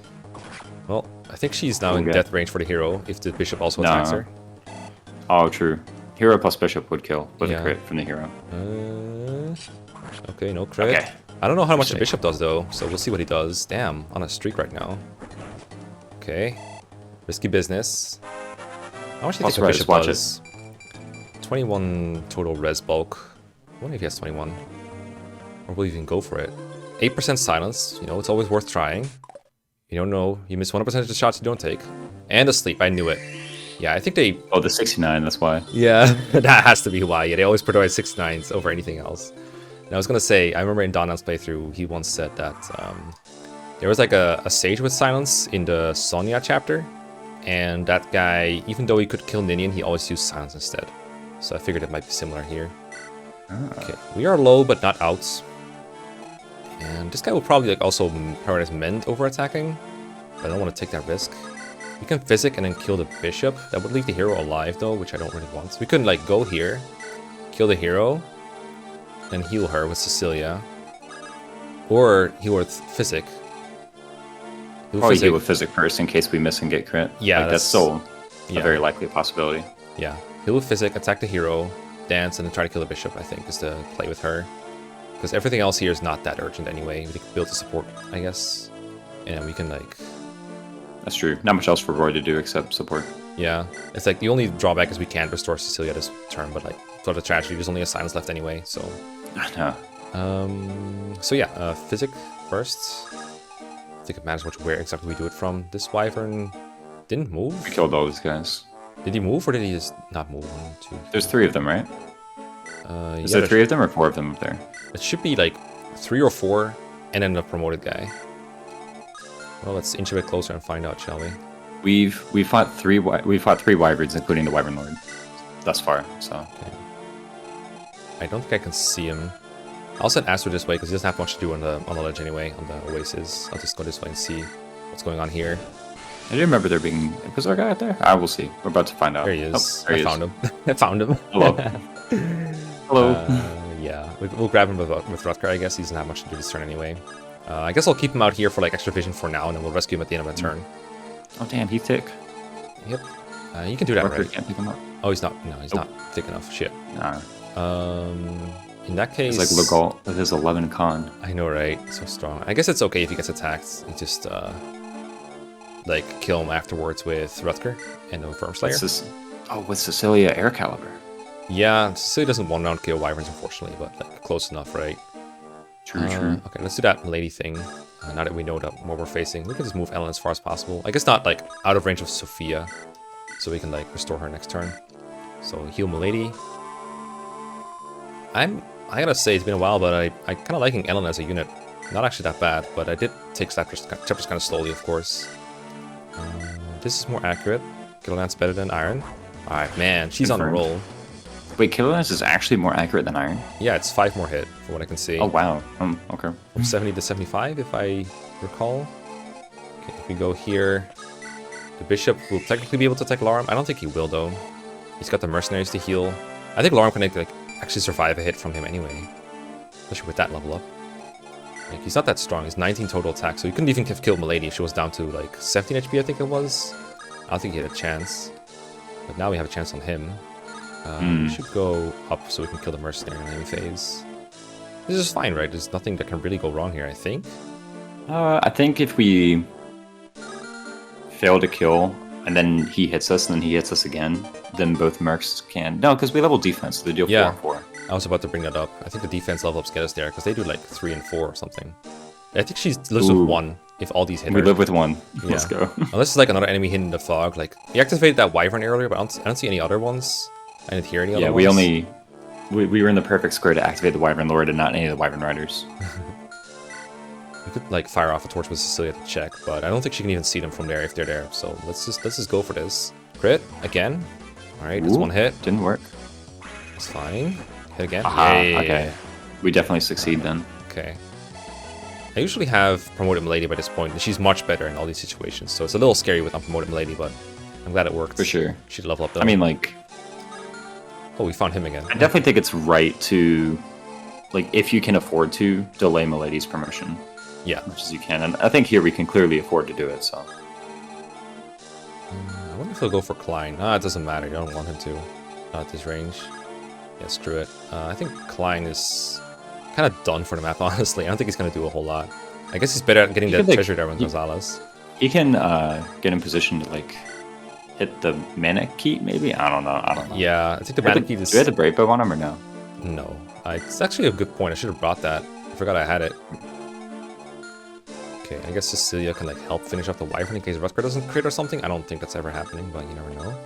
Well, I think she's now in death range for the hero if the bishop also attacks her. Oh, true. Hero plus bishop would kill with a crit from the hero. Okay, no crit. Okay. I don't know how much the bishop does though, so we'll see what he does. Damn, on a streak right now. Okay. Risky business. How much do you think the bishop does? 21 total res bulk. I wonder if he has 21. Or will he even go for it? 8% silence. You know, it's always worth trying. You don't know. You miss 100% of the shots you don't take. And asleep. I knew it. Yeah, I think they... Oh, the 69, that's why. Yeah, that has to be why. Yeah, they always prioritize 69s over anything else. And I was going to say, I remember in Donald's playthrough, he once said that there was like a sage with silence in the Sonya chapter. And that guy, even though he could kill Ninian, he always used silence instead. So I figured it might be similar here. Okay, we are low but not out. And this guy will probably like also prioritize mend over attacking. But I don't want to take that risk. We can physic and then kill the bishop. That would leave the hero alive though, which I don't really want. So we couldn't like go here, kill the hero, and heal her with Cecilia. Or heal with physic. Probably heal with physic first in case we miss and get crit. Yeah, like, that's still a very likely possibility. Yeah, heal with physic, attack the hero, dance, and then try to kill the bishop, I think, is to play with her. Because everything else here is not that urgent anyway. We can build the support, I guess. And we can like... That's true. Not much else for Roy to do except support. Yeah. It's like the only drawback is we can't restore Cecilia this turn, but like not a tragedy. There's only a silence left anyway, so. I know. So yeah, physic first. I think it matters where exactly we do it from. This wyvern didn't move. We killed all these guys. Did he move or did he just not move? 1, 2. There's 3 of them, right? Is there 3 of them or 4 of them up there? It should be like 3 or 4, and then a promoted guy. Well, let's inch a bit closer and find out, shall we? We fought 3 wyverns, including the wyvern lord, thus far. So. Okay. I don't think I can see him. I'll send Astro this way because he doesn't have much to do on the ledge anyway, on the oasis. I'll just go this way and see what's going on here. I do remember there being... Was there a guy out there? I will see. We're about to find out. There he is. Oh, there he found him. I found him. Hello. Hello. Yeah, we'll grab him with Rutger, I guess. He doesn't have much to do this turn anyway. I guess I'll keep him out here for like extra vision for now, and then we'll rescue him at the end of the turn. Oh damn, he's thick. Yep. You can do that, Rutger right? can't pick him up. Oh, he's not. No, he's not thick enough. Shit. Nah. In that case... It's like Legault with his 11 con. I know, right? So strong. I guess it's okay if he gets attacked. You just, like, kill him afterwards with Rutger and the Firm Slayer. With Cecilia Air Caliber. Yeah, Cecilia doesn't one-round kill wyverns, unfortunately, but, like, close enough, right? True. Okay, let's do that lady thing. Now that we know what we're facing, we can just move Ellen as far as possible. I guess not, like, out of range of Sophia, so we can, like, restore her next turn. So, heal Milady. I gotta say, it's been a while, but I kind of liking Ellen as a unit. Not actually that bad, but I did take chapters kind of slowly, of course. This is more accurate. Kilolance better than Iron. Alright, man, she's on a roll. Wait, Kilolance is actually more accurate than Iron? Yeah, it's 5 more hit, from what I can see. Oh, wow. Okay. From 70 to 75, if I recall. Okay, if we go here, the Bishop will technically be able to attack Larum. I don't think he will, though. He's got the Mercenaries to heal. I think Larum can, like, actually survive a hit from him anyway. Especially with that level up. Like, he's not that strong. He's 19 total attack, so he couldn't even have killed Milady if she was down to, like, 17 HP, I think it was. I don't think he had a chance. But now we have a chance on him. We should go up so we can kill the Mercenary in the enemy phase. This is fine, right? There's nothing that can really go wrong here, I think. I think if we fail to kill, and then he hits us, and then he hits us again, then both mercs can... No, because we level defense, so they deal 4 and 4. I was about to bring that up. I think the defense level ups get us there, because they do like 3 and 4 or something. I think she lives with 1, if all these hit her. We live with 1. Yeah. Let's go. Unless it's like another enemy hidden in the fog. Like, he activated that wyvern earlier, but I don't see any other ones. I didn't hear any other ones. We were in the perfect square to activate the wyvern lord and not any of the wyvern riders. We could like fire off a torch with Cecilia to check, but I don't think she can even see them from there if they're there. So let's just go for this. Crit again. All right, it's 1 hit. Didn't work. It's fine. Hit again. Aha, okay. We definitely succeed then. Okay. I usually have promoted Milady by this point, and she's much better in all these situations. So it's a little scary with unpromoted Milady, but I'm glad it worked. For sure. She'd level up though. I mean, like... Oh, we found him again. I definitely think it's right to, like, if you can afford to, delay Milady's promotion. Yeah. As much as you can. And I think here we can clearly afford to do it, so... I wonder if he'll go for Klein. It doesn't matter. You don't want him to. Not at this range. Yeah, screw it. I think Klein is kind of done for the map, honestly. I don't think he's going to do a whole lot. I guess he's better at getting the treasure there with Gonzalez. He can get in position to, like, hit the Mani Katti, maybe? I don't know. Yeah, I think the Mani Katti is... Do we have the Brave Bow on him or no? No. It's actually a good point. I should have brought that. I forgot I had it. Okay, I guess Cecilia can, like, help finish off the wyvern in case Rutger doesn't crit or something. I don't think that's ever happening, but you never know.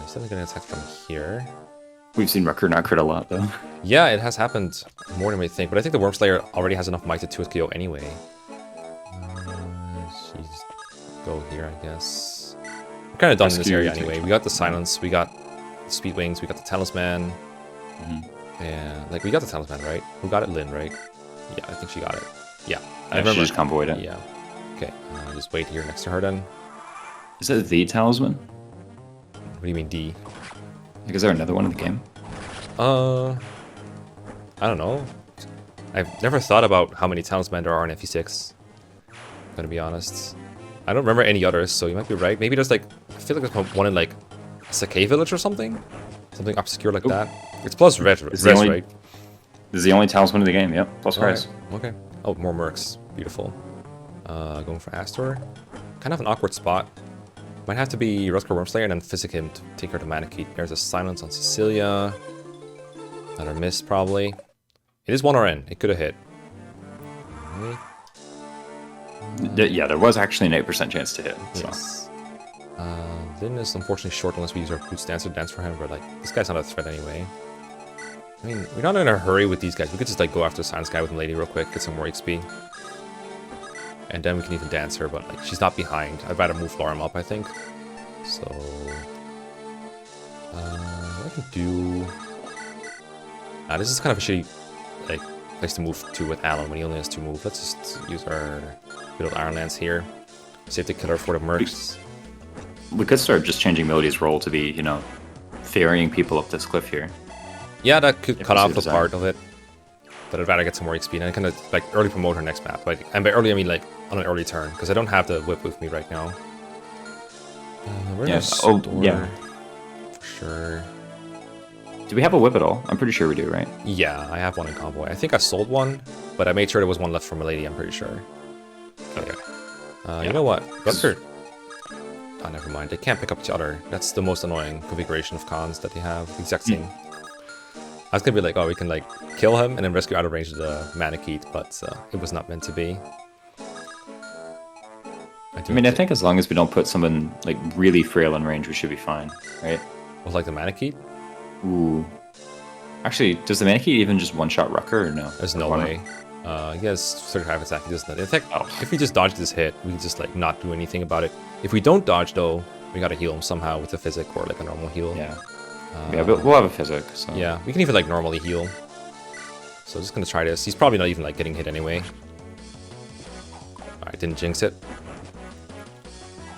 He's definitely going to attack from here. We've seen Rutger not crit a lot, though. Yeah, it has happened more than we think, but I think the Worm Slayer already has enough might to 2 KO anyway. She's go here, I guess. We're kind of done in this area anyway. We got the Silence, we got the Speed Wings, we got the Talisman. And, like, we got the Talisman, right? Who got it? Lynn, right? Yeah, I think she got it. Yeah. I remember. She just convoyed it. Yeah. Okay, just wait here next to her then. Is that the Talisman? What do you mean, D? Like, is there another one in the game? I don't know. I've never thought about how many talisman there are in FE6. Gonna be honest. I don't remember any others, so you might be right. Maybe there's like, I feel like there's one in like a Sakai village or something? Something obscure like that. It's plus res, right? This is the only talisman in the game, yep. Plus res. Right. Okay. Oh, more mercs. Beautiful. Going for Astor. Kind of an awkward spot. Might have to be Rutger Wormslayer and then physic him to take her to Mani Katti. There's a Silence on Cecilia. Another miss, probably. It is 1RN. It could have hit. Yeah, there was actually an 8% chance to hit. So. Yes. Lin is unfortunately short unless we use our boots dancer dance for him, but like this guy's not a threat anyway. I mean, we're not in a hurry with these guys. We could just like go after the science guy with Lady real quick, get some more XP. And then we can even dance her, but like she's not behind. I'd rather move Lauren up, I think. So what I can do. This is kind of a shitty like place to move to with Alan when he only has 2 moves. Let's just use our good old Iron Lance here. Save the killer for the mercs. We could start just changing Melody's role to be, you know, ferrying people up this cliff here. Yeah, that could cut off a part of it. But I'd rather get some more XP and kind of like early promote her next map. Like, and by early I mean like on an early turn, because I don't have the whip with me right now. We're gonna store for sure. Do we have a whip at all? I'm pretty sure we do, right? Yeah, I have one in convoy. I think I sold one, but I made sure there was one left for Milady, I'm pretty sure. Okay. You know what? Rutger. Oh, never mind. They can't pick up each other. That's the most annoying configuration of cons that they have. Exact same. I was gonna be like, oh, we can like kill him and then rescue out of range of the Mani Katti, but it was not meant to be. I mean, I think as long as we don't put someone like really frail in range, we should be fine, right? Was like the Mani Katti? Ooh. Actually, does the Mani Katti even just one-shot Rucker or no? There's no way. He has 35 attack, he doesn't. In fact, if we just dodge this hit, we can just like not do anything about it. If we don't dodge though, we gotta heal him somehow with a physic or like a normal heal. Yeah. Yeah, but we'll have a physic. So. Yeah, we can even like normally heal. So I'm just gonna try this. He's probably not even like getting hit anyway. Alright, didn't jinx it.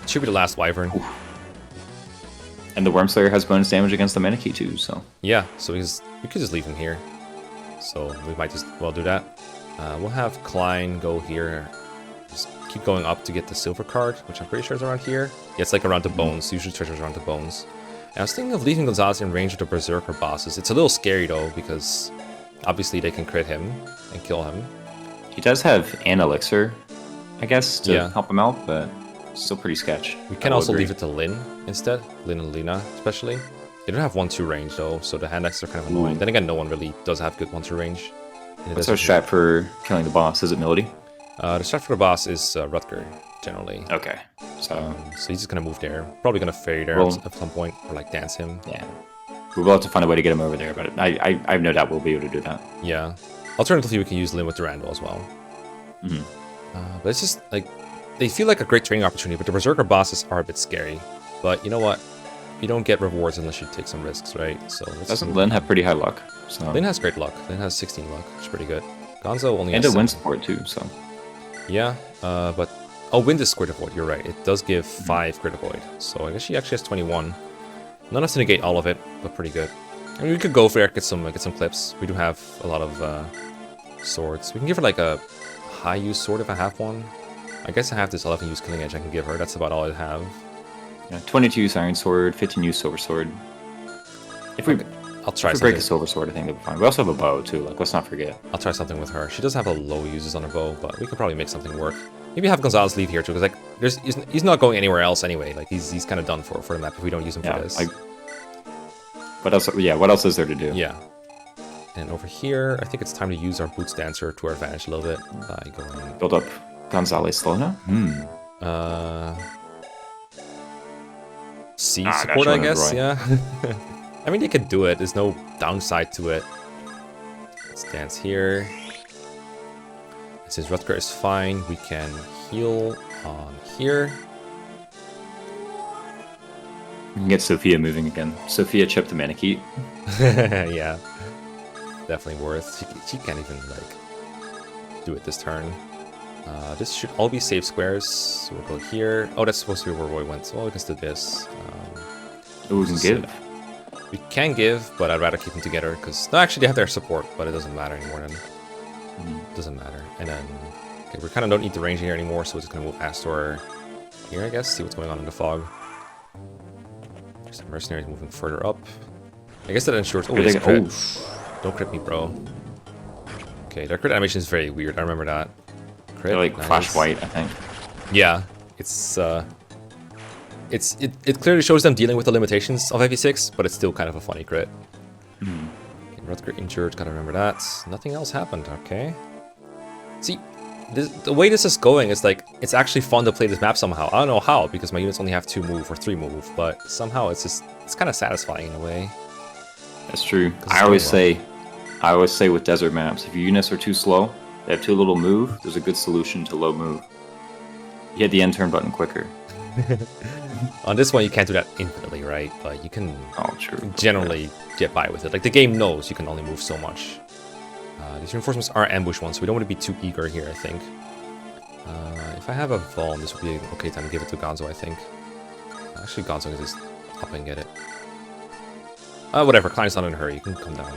It should be the last wyvern. Oof. And the Wormslayer has bonus damage against the Mani Katti too, so. Yeah, so we could just leave him here. So we might just well do that. We'll have Klein go here. Just keep going up to get the silver card, which I'm pretty sure is around here. Yeah, it's like around the bones. Usually treasure's around the bones. And I was thinking of leaving Gonzalez in range of the Berserker bosses. It's a little scary though, because obviously they can crit him and kill him. He does have an elixir, I guess, to help him out, but still pretty sketch. We can also leave it to Lin instead. Lin and Lina, especially. They don't have 1-2 range though, so the hand axes are kind of annoying. Then again, no one really does have good 1-2 range. What's our strat for killing the boss? Is it Melody? The strat for the boss is Rutger, generally. Okay. So he's just gonna move there. Probably gonna ferry there at some point, or like dance him. Yeah. We will have to find a way to get him over there, but I have no doubt we'll be able to do that. Yeah. Alternatively, we can use Lin with Durandal as well. But it's just like they feel like a great training opportunity, but the Berserker bosses are a bit scary. But you know what? You don't get rewards unless you take some risks, right? So doesn't Lin have pretty high luck? So. Lin has great luck. Lin has 16 luck, which is pretty good. Gonzo only has a wind support too, so. Yeah, but wind is crit avoid. You're right. It does give 5 crit avoid, so I guess she actually has 21. Not enough to negate all of it, but pretty good. I mean, we could go for it, get some clips. We do have a lot of swords. We can give her like a high use sword if I have one. I guess I have this 11 use killing edge I can give her. That's about all I have. Yeah, 22 use iron sword, 15 use silver sword. If we break the silver sword, I think it'll be fine. We also have a bow too. Like, let's not forget. I'll try something with her. She does have a low uses on her bow, but we could probably make something work. Maybe have Gonzalez leave here too, because like he's not going anywhere else anyway. Like he's kind of done for the map if we don't use him for this. What else? Yeah, what else is there to do? Yeah. And over here, I think it's time to use our Boots Dancer to our advantage a little bit by going build up Gonzalez slow now. C support, I guess. Yeah. I mean, they could do it. There's no downside to it. Let's dance here. Since Rutger is fine, we can heal on here. We can get Sophia moving again. Sophia chipped the Mani Katti. Yeah. Definitely worth. She can't even, like, do it this turn. This should all be safe squares. So we'll go here. Oh, that's supposed to be where Roy went. So we can do this. We can give. We can give, but I'd rather keep them together because no, actually they have their support, but it doesn't matter anymore then. Doesn't matter. And then we kind of don't need the range here anymore, so we're just gonna move Astor here, I guess. See what's going on in the fog. There's some mercenaries moving further up. I guess that ensures. Oh, it's crit. Don't crit me, bro. Okay, their crit animation is very weird. I remember that. Crit, they're like nice. Flash white, I think. Yeah, it clearly shows them dealing with the limitations of FE6, but it's still kind of a funny crit. Okay, Rutger injured, gotta remember that. Nothing else happened, okay. See, the way this is going is like, it's actually fun to play this map somehow. I don't know how, because my units only have 2 move or 3 move, but somehow it's kind of satisfying in a way. That's true. I always say with desert maps, if your units are too slow, they have too little move, there's a good solution to low move. You hit the end turn button quicker. On this one, you can't do that infinitely, right? But you can generally get by with it. Like, the game knows you can only move so much. These reinforcements are ambush ones, so we don't want to be too eager here, I think. If I have a Vuln, this would be an okay time to give it to Gonzo, I think. Actually, Gonzo can just hop and get it. Whatever, Klein's not in a hurry. You can come down.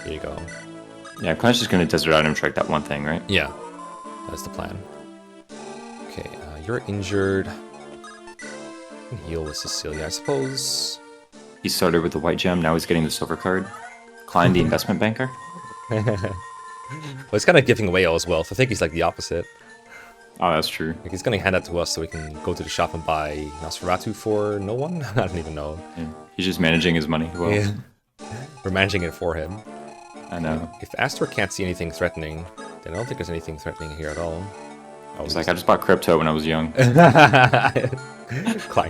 There you go. Yeah, Klein's just going to desert out and strike that one thing, right? Yeah, that's the plan. Okay, you're injured. You can heal with Cecilia, I suppose. He started with the white gem, now he's getting the silver card. Klein, the investment banker. Well, he's kind of giving away all his wealth. I think he's like the opposite. Oh, that's true. Like, he's going to hand that to us so we can go to the shop and buy Nosferatu for no one? I don't even know. Yeah. He's just managing his money well. Yeah. We're managing it for him. I know. If Astor can't see anything threatening, then I don't think there's anything threatening here at all. He's like, I just bought crypto when I was young. Klein,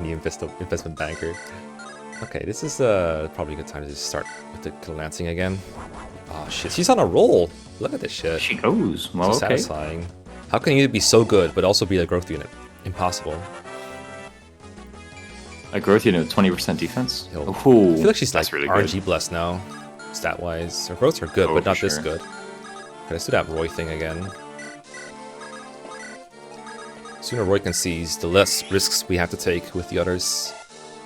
the investment banker. Okay, this is probably a good time to just start with the kill lancing again. Oh shit, she's on a roll. Look at this shit. She goes. Well, so okay. Satisfying. How can you be so good but also be a growth unit? Impossible. A growth unit with 20% defense? Yo, Ooh, I feel like she's like really RNG good. blessed now, stat-wise. Her growths are good, but not this good. Okay, let's do that Roy thing again. The sooner Roy can seize, the less risks we have to take with the others.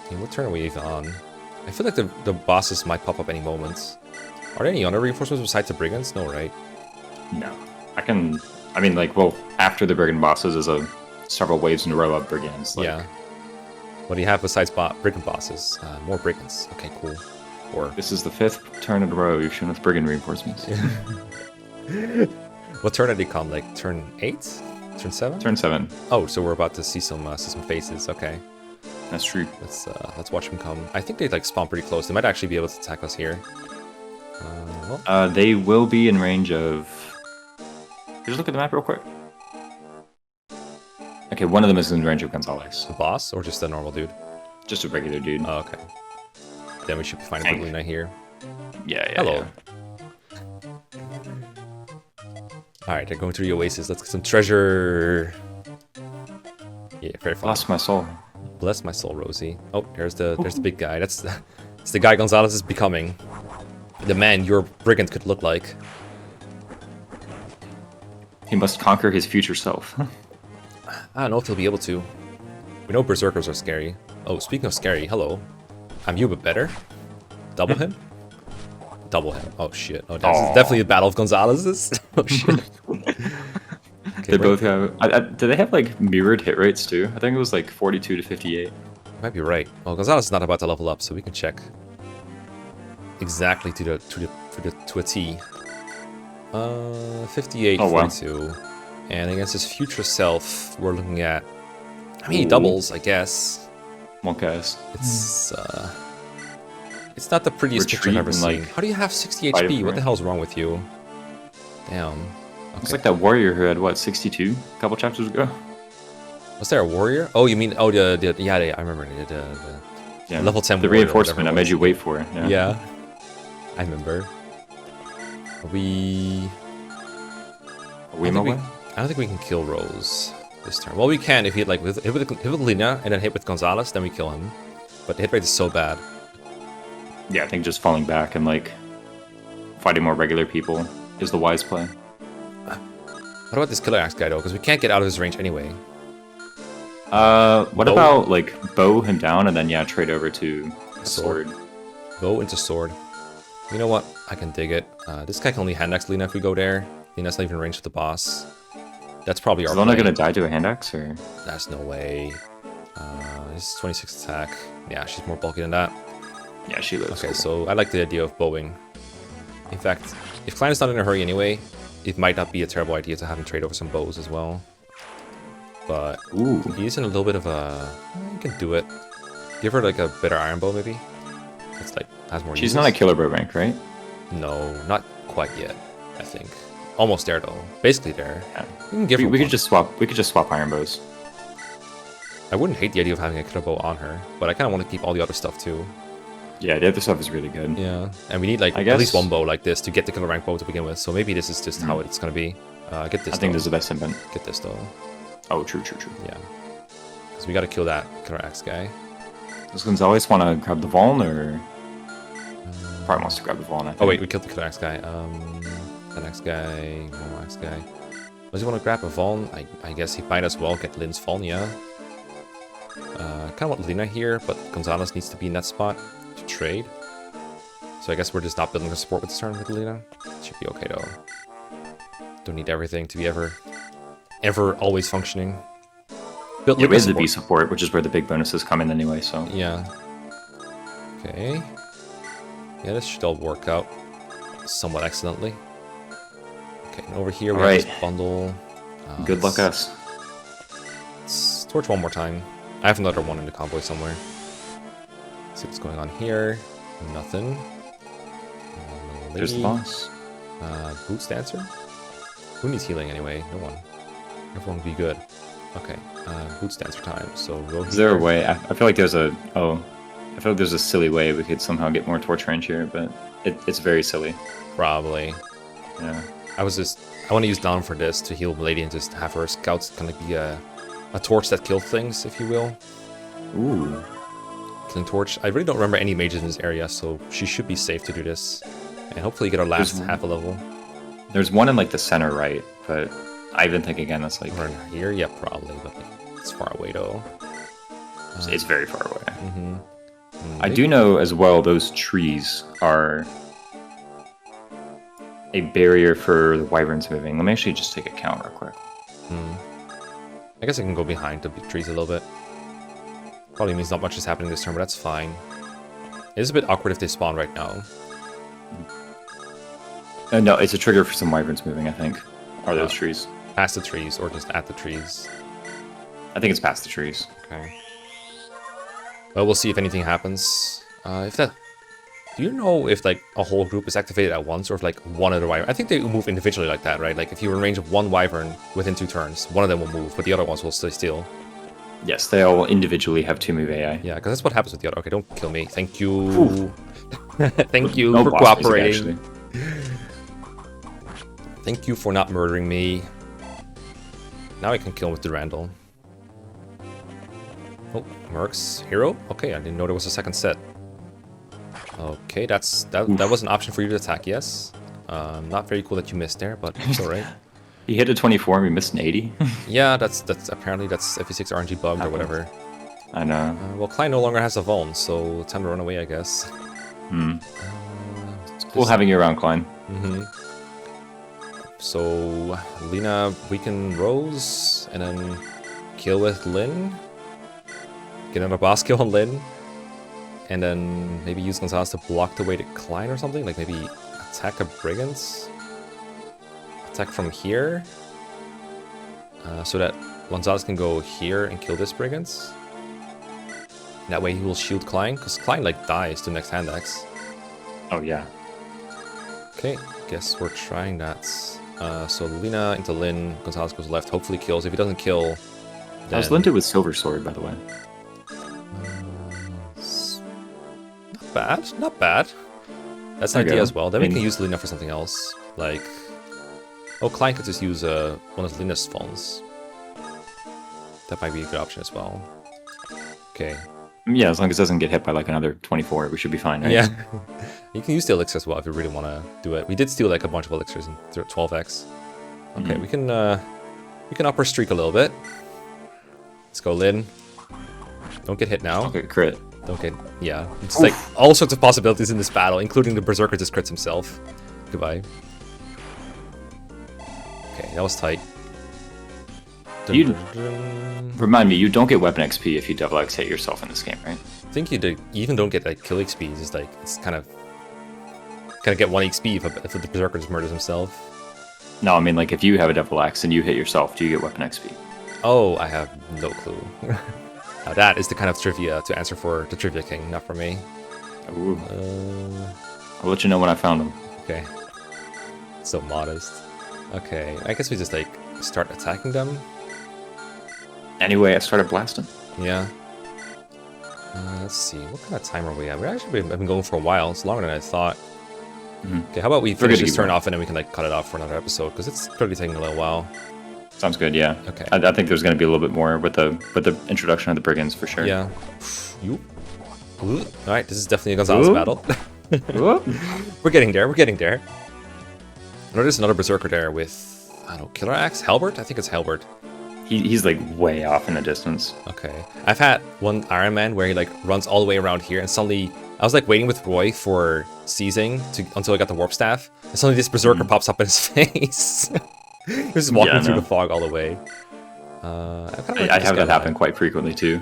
Okay, what turn are we even on? I feel like the bosses might pop up any moment. Are there any other reinforcements besides the brigands? No, right? No. I mean, like, well, after the brigand bosses is several waves in a row of brigands. Like, yeah. What do you have besides brigand bosses? More brigands. Okay, cool. Or this is the 5th turn in a row you've shown with brigand reinforcements. What turn did they come? Like turn 8? Turn 7? Turn 7. Oh, so we're about to see some faces. Okay. That's true. Let's watch them come. I think they like spawn pretty close. They might actually be able to attack us here. They will be in range of... Just look at the map real quick. Okay, one of them is in range of Gonzalez. The boss or just a normal dude? Just a regular dude. Oh, okay. Then we should be finding Berlina here. Yeah. Hello. Yeah. Alright, they're going to the oasis. Let's get some treasure. Yeah, very fun. Bless my soul. Bless my soul, Rosie. Oh, there's the big guy. That's the guy Gonzalez is becoming. The man your brigand could look like. He must conquer his future self. I don't know if he'll be able to. We know berserkers are scary. Oh, speaking of scary, hello. I'm you, but better. Double him? Double him. Oh shit. Oh, that's definitely the battle of Gonzalez's. Oh shit. Okay, they both have... do they have like mirrored hit rates too? I think it was like 42 to 58. You might be right. Well, Gonzalez is not about to level up, so we can check exactly to a T. 58, 42. Wow. And against his future self, we're looking at... I mean, he doubles, I guess. Well, guys. It's not the prettiest picture I've ever seen. Like, how do you have 60 HP? What the hell's wrong with you? Damn. Okay. It's like that warrior who had, what, 62 a couple chapters ago? Was there a warrior? Oh, you mean... Oh, yeah, I remember. The level 10 the reinforcement I made you wait for. Yeah. I remember. I don't think we can kill Rose this turn. Well, we can if he hit with Lina and then hit with Gonzalez, then we kill him. But the hit rate is so bad. Yeah, I think just falling back and like fighting more regular people is the wise play. What about this Killer Axe guy though? Because we can't get out of his range anyway. What about like bow him down and then trade over to sword? Bow into sword. You know what? I can dig it. This guy can only hand axe Lina if we go there. Lina's not even in range with the boss. That's probably our play. Is Lina gonna die to a hand axe or? There's no way. This is 26 attack. Yeah, she's more bulky than that. Yeah, she lives. Okay, so I like the idea of bowing. In fact, if Klein is not in a hurry anyway, it might not be a terrible idea to have him trade over some bows as well. But he's in a little bit of a... You can do it. Give her like a better iron bow maybe. It's like has more. She's not a killer bow rank, right? No, not quite yet, I think. Almost there though. Basically there. Yeah. You can give her We one. could just swap iron bows. I wouldn't hate the idea of having a killer bow on her, but I kind of want to keep all the other stuff too. Yeah, the other stuff is really good. Yeah, and we need like I at least guess- one bow like this to get the killer rank bow to begin with. So maybe this is just how it's gonna be. Get this. I think though. this is the best invent. Get this though. Oh, true. Yeah, because we gotta kill that killer axe guy. Does Gonzalez want to grab the Vuln, or probably wants to grab the Vuln? I think. Oh wait, we killed the killer axe guy. The next guy, normal axe guy. Does he want to grab a Vuln? I guess he might as well get Lynn's Vuln, yeah. Kind of want Lina here, but Gonzalez needs to be in that spot to trade. So I guess we're just not building a support with this turn with Lina. Should be okay though. Don't need everything to be ever always functioning. Built Yeah, like we a have the B support, which is where the big bonuses come in anyway. So Yeah. Okay. Yeah, this should all work out somewhat excellently. Okay, and over here we have Alright. this bundle. good luck us. Let's torch one more time. I have another one in the convoy somewhere. See what's going on here. Nothing. There's the Lady. boss. Boots dancer? Who needs healing anyway? No one. Everyone will be good. Okay, boots dancer time. So go Is there here. a way? I feel like there's a. Oh, I feel like there's a silly way we could somehow get more torch range here, but it's very silly. Probably. Yeah. I want to use down for this to heal Lady and just have her scouts kind of be a torch that kills things, if you will. Ooh. Killing torch. I really don't remember any mages in this area, so she should be safe to do this. And hopefully get our last There's- half a level. There's one in like the center right, but I even think again that's like Or in here? Yeah, probably, but it's far away though. it's very far away. Mm-hmm. I do know as well those trees are a barrier for the wyverns moving. Let me actually just take a count real quick. I guess I can go behind the big trees a little bit. Probably means not much is happening this turn, but that's fine. It is a bit awkward if they spawn right now. No, it's a trigger for some wyverns moving, I think. Are those trees? Past the trees or just at the trees. I think it's past the trees. Okay. Well, we'll see if anything happens. If that... Do you know if, like, a whole group is activated at once or if, like, one of the wyvern... I think they move individually like that, right? Like, if you're in range of one wyvern within 2 turns, one of them will move, but the other ones will stay still. Yes, they all individually have 2 move AI. Yeah, because that's what happens with the other... Okay, don't kill me. Thank you. Thank you No for boss music, cooperating. actually. Thank you for not murdering me. Now I can kill him with Durandal. Oh, Mercs hero? Okay, I didn't know there was a second set. Okay, that was an option for you to attack, yes. Not very cool that you missed there, but it's alright. He hit a 24 and we missed an 80. Yeah, that's apparently that's FE6 RNG bugged or whatever. I know. Well, Klein no longer has a Vuln, so time to run away, I guess. It's cool having you around, Klein. So, Lina weaken Rose, and then kill with Lynn. Get another boss kill on Lynn. And then maybe use Gonzalez to block the way to Klein or something. Like maybe attack a Brigands. Attack from here. So that Gonzalez can go here and kill this Brigands. That way he will shield Klein, because Klein like dies to next hand axe. Oh, yeah. Okay, guess we're trying that. So Lina into Lynn, Gonzalez goes left, hopefully kills. If he doesn't kill, then... How's Lynn do with Silver Sword, by the way? Not bad, not bad. That's an There you idea go. as well. Then I we mean- can use Lina for something else. Like... Oh, Klein could just use one of Lina's phones. That might be a good option as well. Okay. Yeah, as long as it doesn't get hit by like another 24, we should be fine, right? Yeah. You can use the elixir as well if you really want to do it. We did steal like a bunch of elixirs in 12x. Okay, we can up our streak a little bit. Let's go, Lynn. Don't get hit now. Okay, crit. Don't get... Yeah. It's like all sorts of possibilities in this battle, including the Berserker just crits himself. Goodbye. Okay, that was tight. You remind me, you don't get weapon XP if you double X hit yourself in this game, right? I think you even don't get like kill XP. It's just like it's kind of get 1 XP if the Berserker just murders himself. No, I mean like if you have a double X and you hit yourself, do you get weapon XP? Oh, I have no clue. Now that is the kind of trivia to answer for the Trivia King, not for me. Ooh. I'll let you know when I found them. Okay. So modest. Okay, I guess we just like start attacking them. Anyway, I started blasting. Yeah. Let's see, what kind of time are we at? We actually have been going for a while. It's longer than I thought. Okay, how about we finish this turn off and then we can like cut it off for another episode because it's clearly taking a little while. Sounds good. Yeah. Okay. I think there's going to be a little bit more with the introduction of the brigands for sure. Yeah. All right, this is definitely a Gonzalez battle. We're getting there. We're getting there. Notice another berserker there with I don't know, killer axe, halberd. I think it's halberd. He's like way off in the distance. Okay. I've had one Iron Man where he like runs all the way around here and suddenly I was like waiting with Roy for seizing until I got the warp staff. And suddenly this berserker pops up in his face. He was just walking through the fog all the way. I have that happen quite frequently too.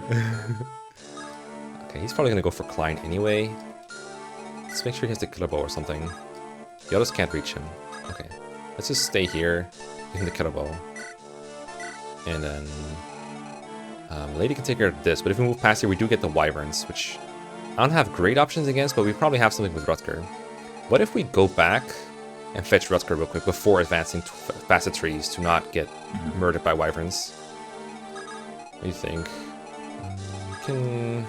Okay, he's probably gonna go for Klein anyway. Let's make sure he has the killer bow or something. The others can't reach him. Okay. Let's just stay here. Give him the killer bow. And then Lady can take care of this, but if we move past here, we do get the wyverns, which I don't have great options against, but we probably have something with Rutger. What if we go back and fetch Rutger real quick before advancing past the trees to not get murdered by wyverns? What do you think? We can...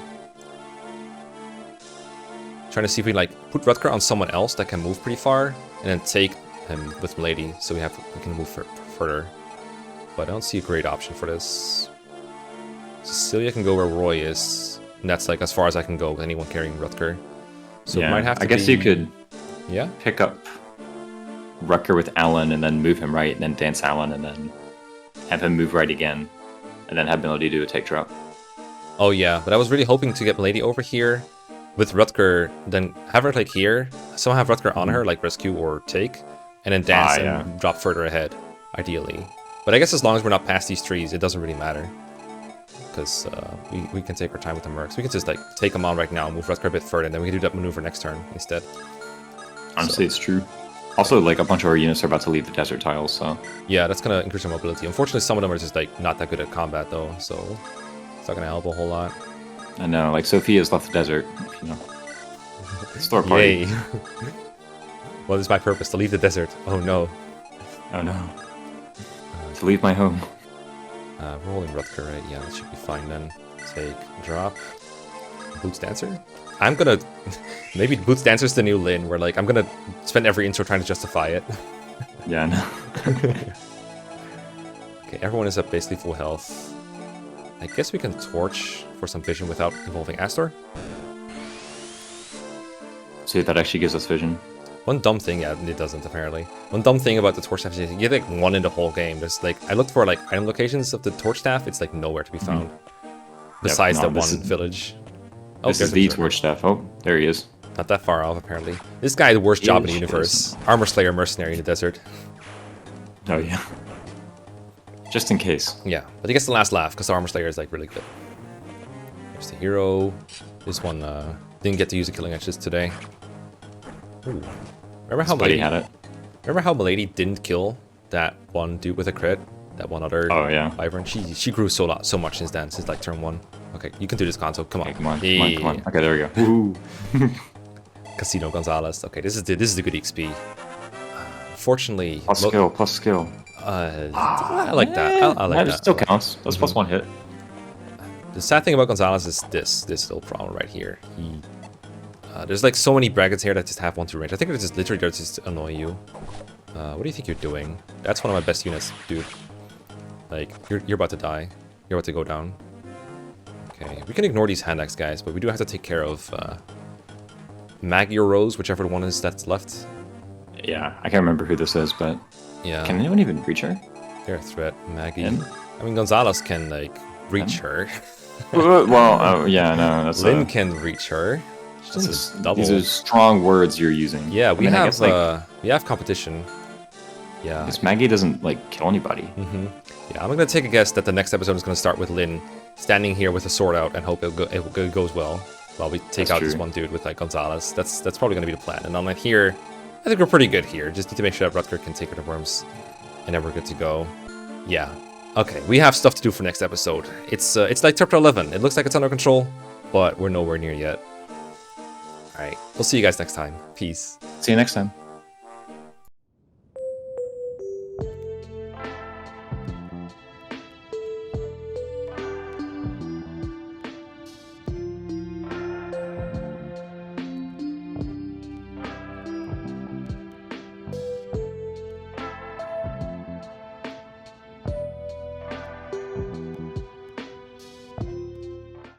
Trying to see if we like put Rutger on someone else that can move pretty far, and then take him with Milady, so we can move further. But I don't see a great option for this. Cecilia can go where Roy is, and that's like as far as I can go with anyone carrying Rutger. So it might have to I guess you could pick up Rutger with Alan and then move him right, and then dance Alan, and then have him move right again, and then have Milady do a take drop. Oh yeah, but I was really hoping to get Milady over here with Rutger, then have her like here, somehow have Rutger on her, like rescue or take, and then dance and drop further ahead, ideally. But I guess as long as we're not past these trees, it doesn't really matter. Because we can take our time with the mercs. We can just like take them on right now and move Rutger a bit further, and then we can do that maneuver next turn instead. Honestly, it's true. Also, like a bunch of our units are about to leave the desert tiles, so... Yeah, that's going to increase our mobility. Unfortunately, some of them are just like not that good at combat though, so it's not going to help a whole lot. I know, like Sophia's left the desert, you know. Store party. Yay. What is my purpose? To leave the desert. Oh no. Oh no. To leave my home. Rolling Rutger, right? Yeah, that should be fine then. Take, drop. Boots Dancer? I'm gonna... Maybe Boots Dancer's the new Lin, where like, I'm gonna spend every intro trying to justify it. Yeah, I know. Okay, everyone is at basically full health. I guess we can torch for some vision without involving Astor. See, that actually gives us vision. One dumb thing, yeah, it doesn't apparently. One dumb thing about the torch staff is you get like one in the whole game. There's like, I looked for like item locations of the torch staff, it's like nowhere to be found. Besides that one village. Oh, this is the torch staff. Oh, there he is. Not that far off, apparently. This guy, the worst job in the universe. Armor Slayer mercenary in the desert. Oh, yeah. Just in case. Yeah, but he gets the last laugh because the Armor Slayer is like really good. There's the hero. This one didn't get to use the killing edges today. Ooh. Remember how Milady didn't kill that one dude with a crit? That one other wyvern? She grew so much since then, since like turn 1. Okay, you can do this, Gonzo. Come on. Okay, come on. Okay, there we go. Ooh. Casino Gonzalez. Okay, this is the good XP. Fortunately, plus skill. I like that. I like that. It still counts. That's plus 1 hit. The sad thing about Gonzalez is this little problem right here. There's like so many braggarts here that just have 1-2 range. I think they're just literally there just to annoy you. What do you think you're doing? That's one of my best units, dude. Like, you're about to die. You're about to go down. Okay, we can ignore these hand axe guys, but we do have to take care of Maggie or Rose, whichever one is that's left. Yeah, I can't remember who this is, but yeah. Can anyone even reach her? They're a threat, Maggie. I mean, Gonzalez can like reach her. Well, yeah, no, that's Lynn can reach her. These are strong words you're using. Yeah, we have competition. Yeah. Because Maggie doesn't like kill anybody. Yeah, I'm gonna take a guess that the next episode is gonna start with Lynn standing here with a sword out and hope it goes well while we take out this one dude with like Gonzalez. That's probably gonna be the plan. And I'm like here, I think we're pretty good here. Just need to make sure that Rutger can take her to worms, and then we're good to go. Yeah. Okay, we have stuff to do for next episode. It's like chapter 11. It looks like it's under control, but we're nowhere near yet. All right, we'll see you guys next time. Peace. See you next time.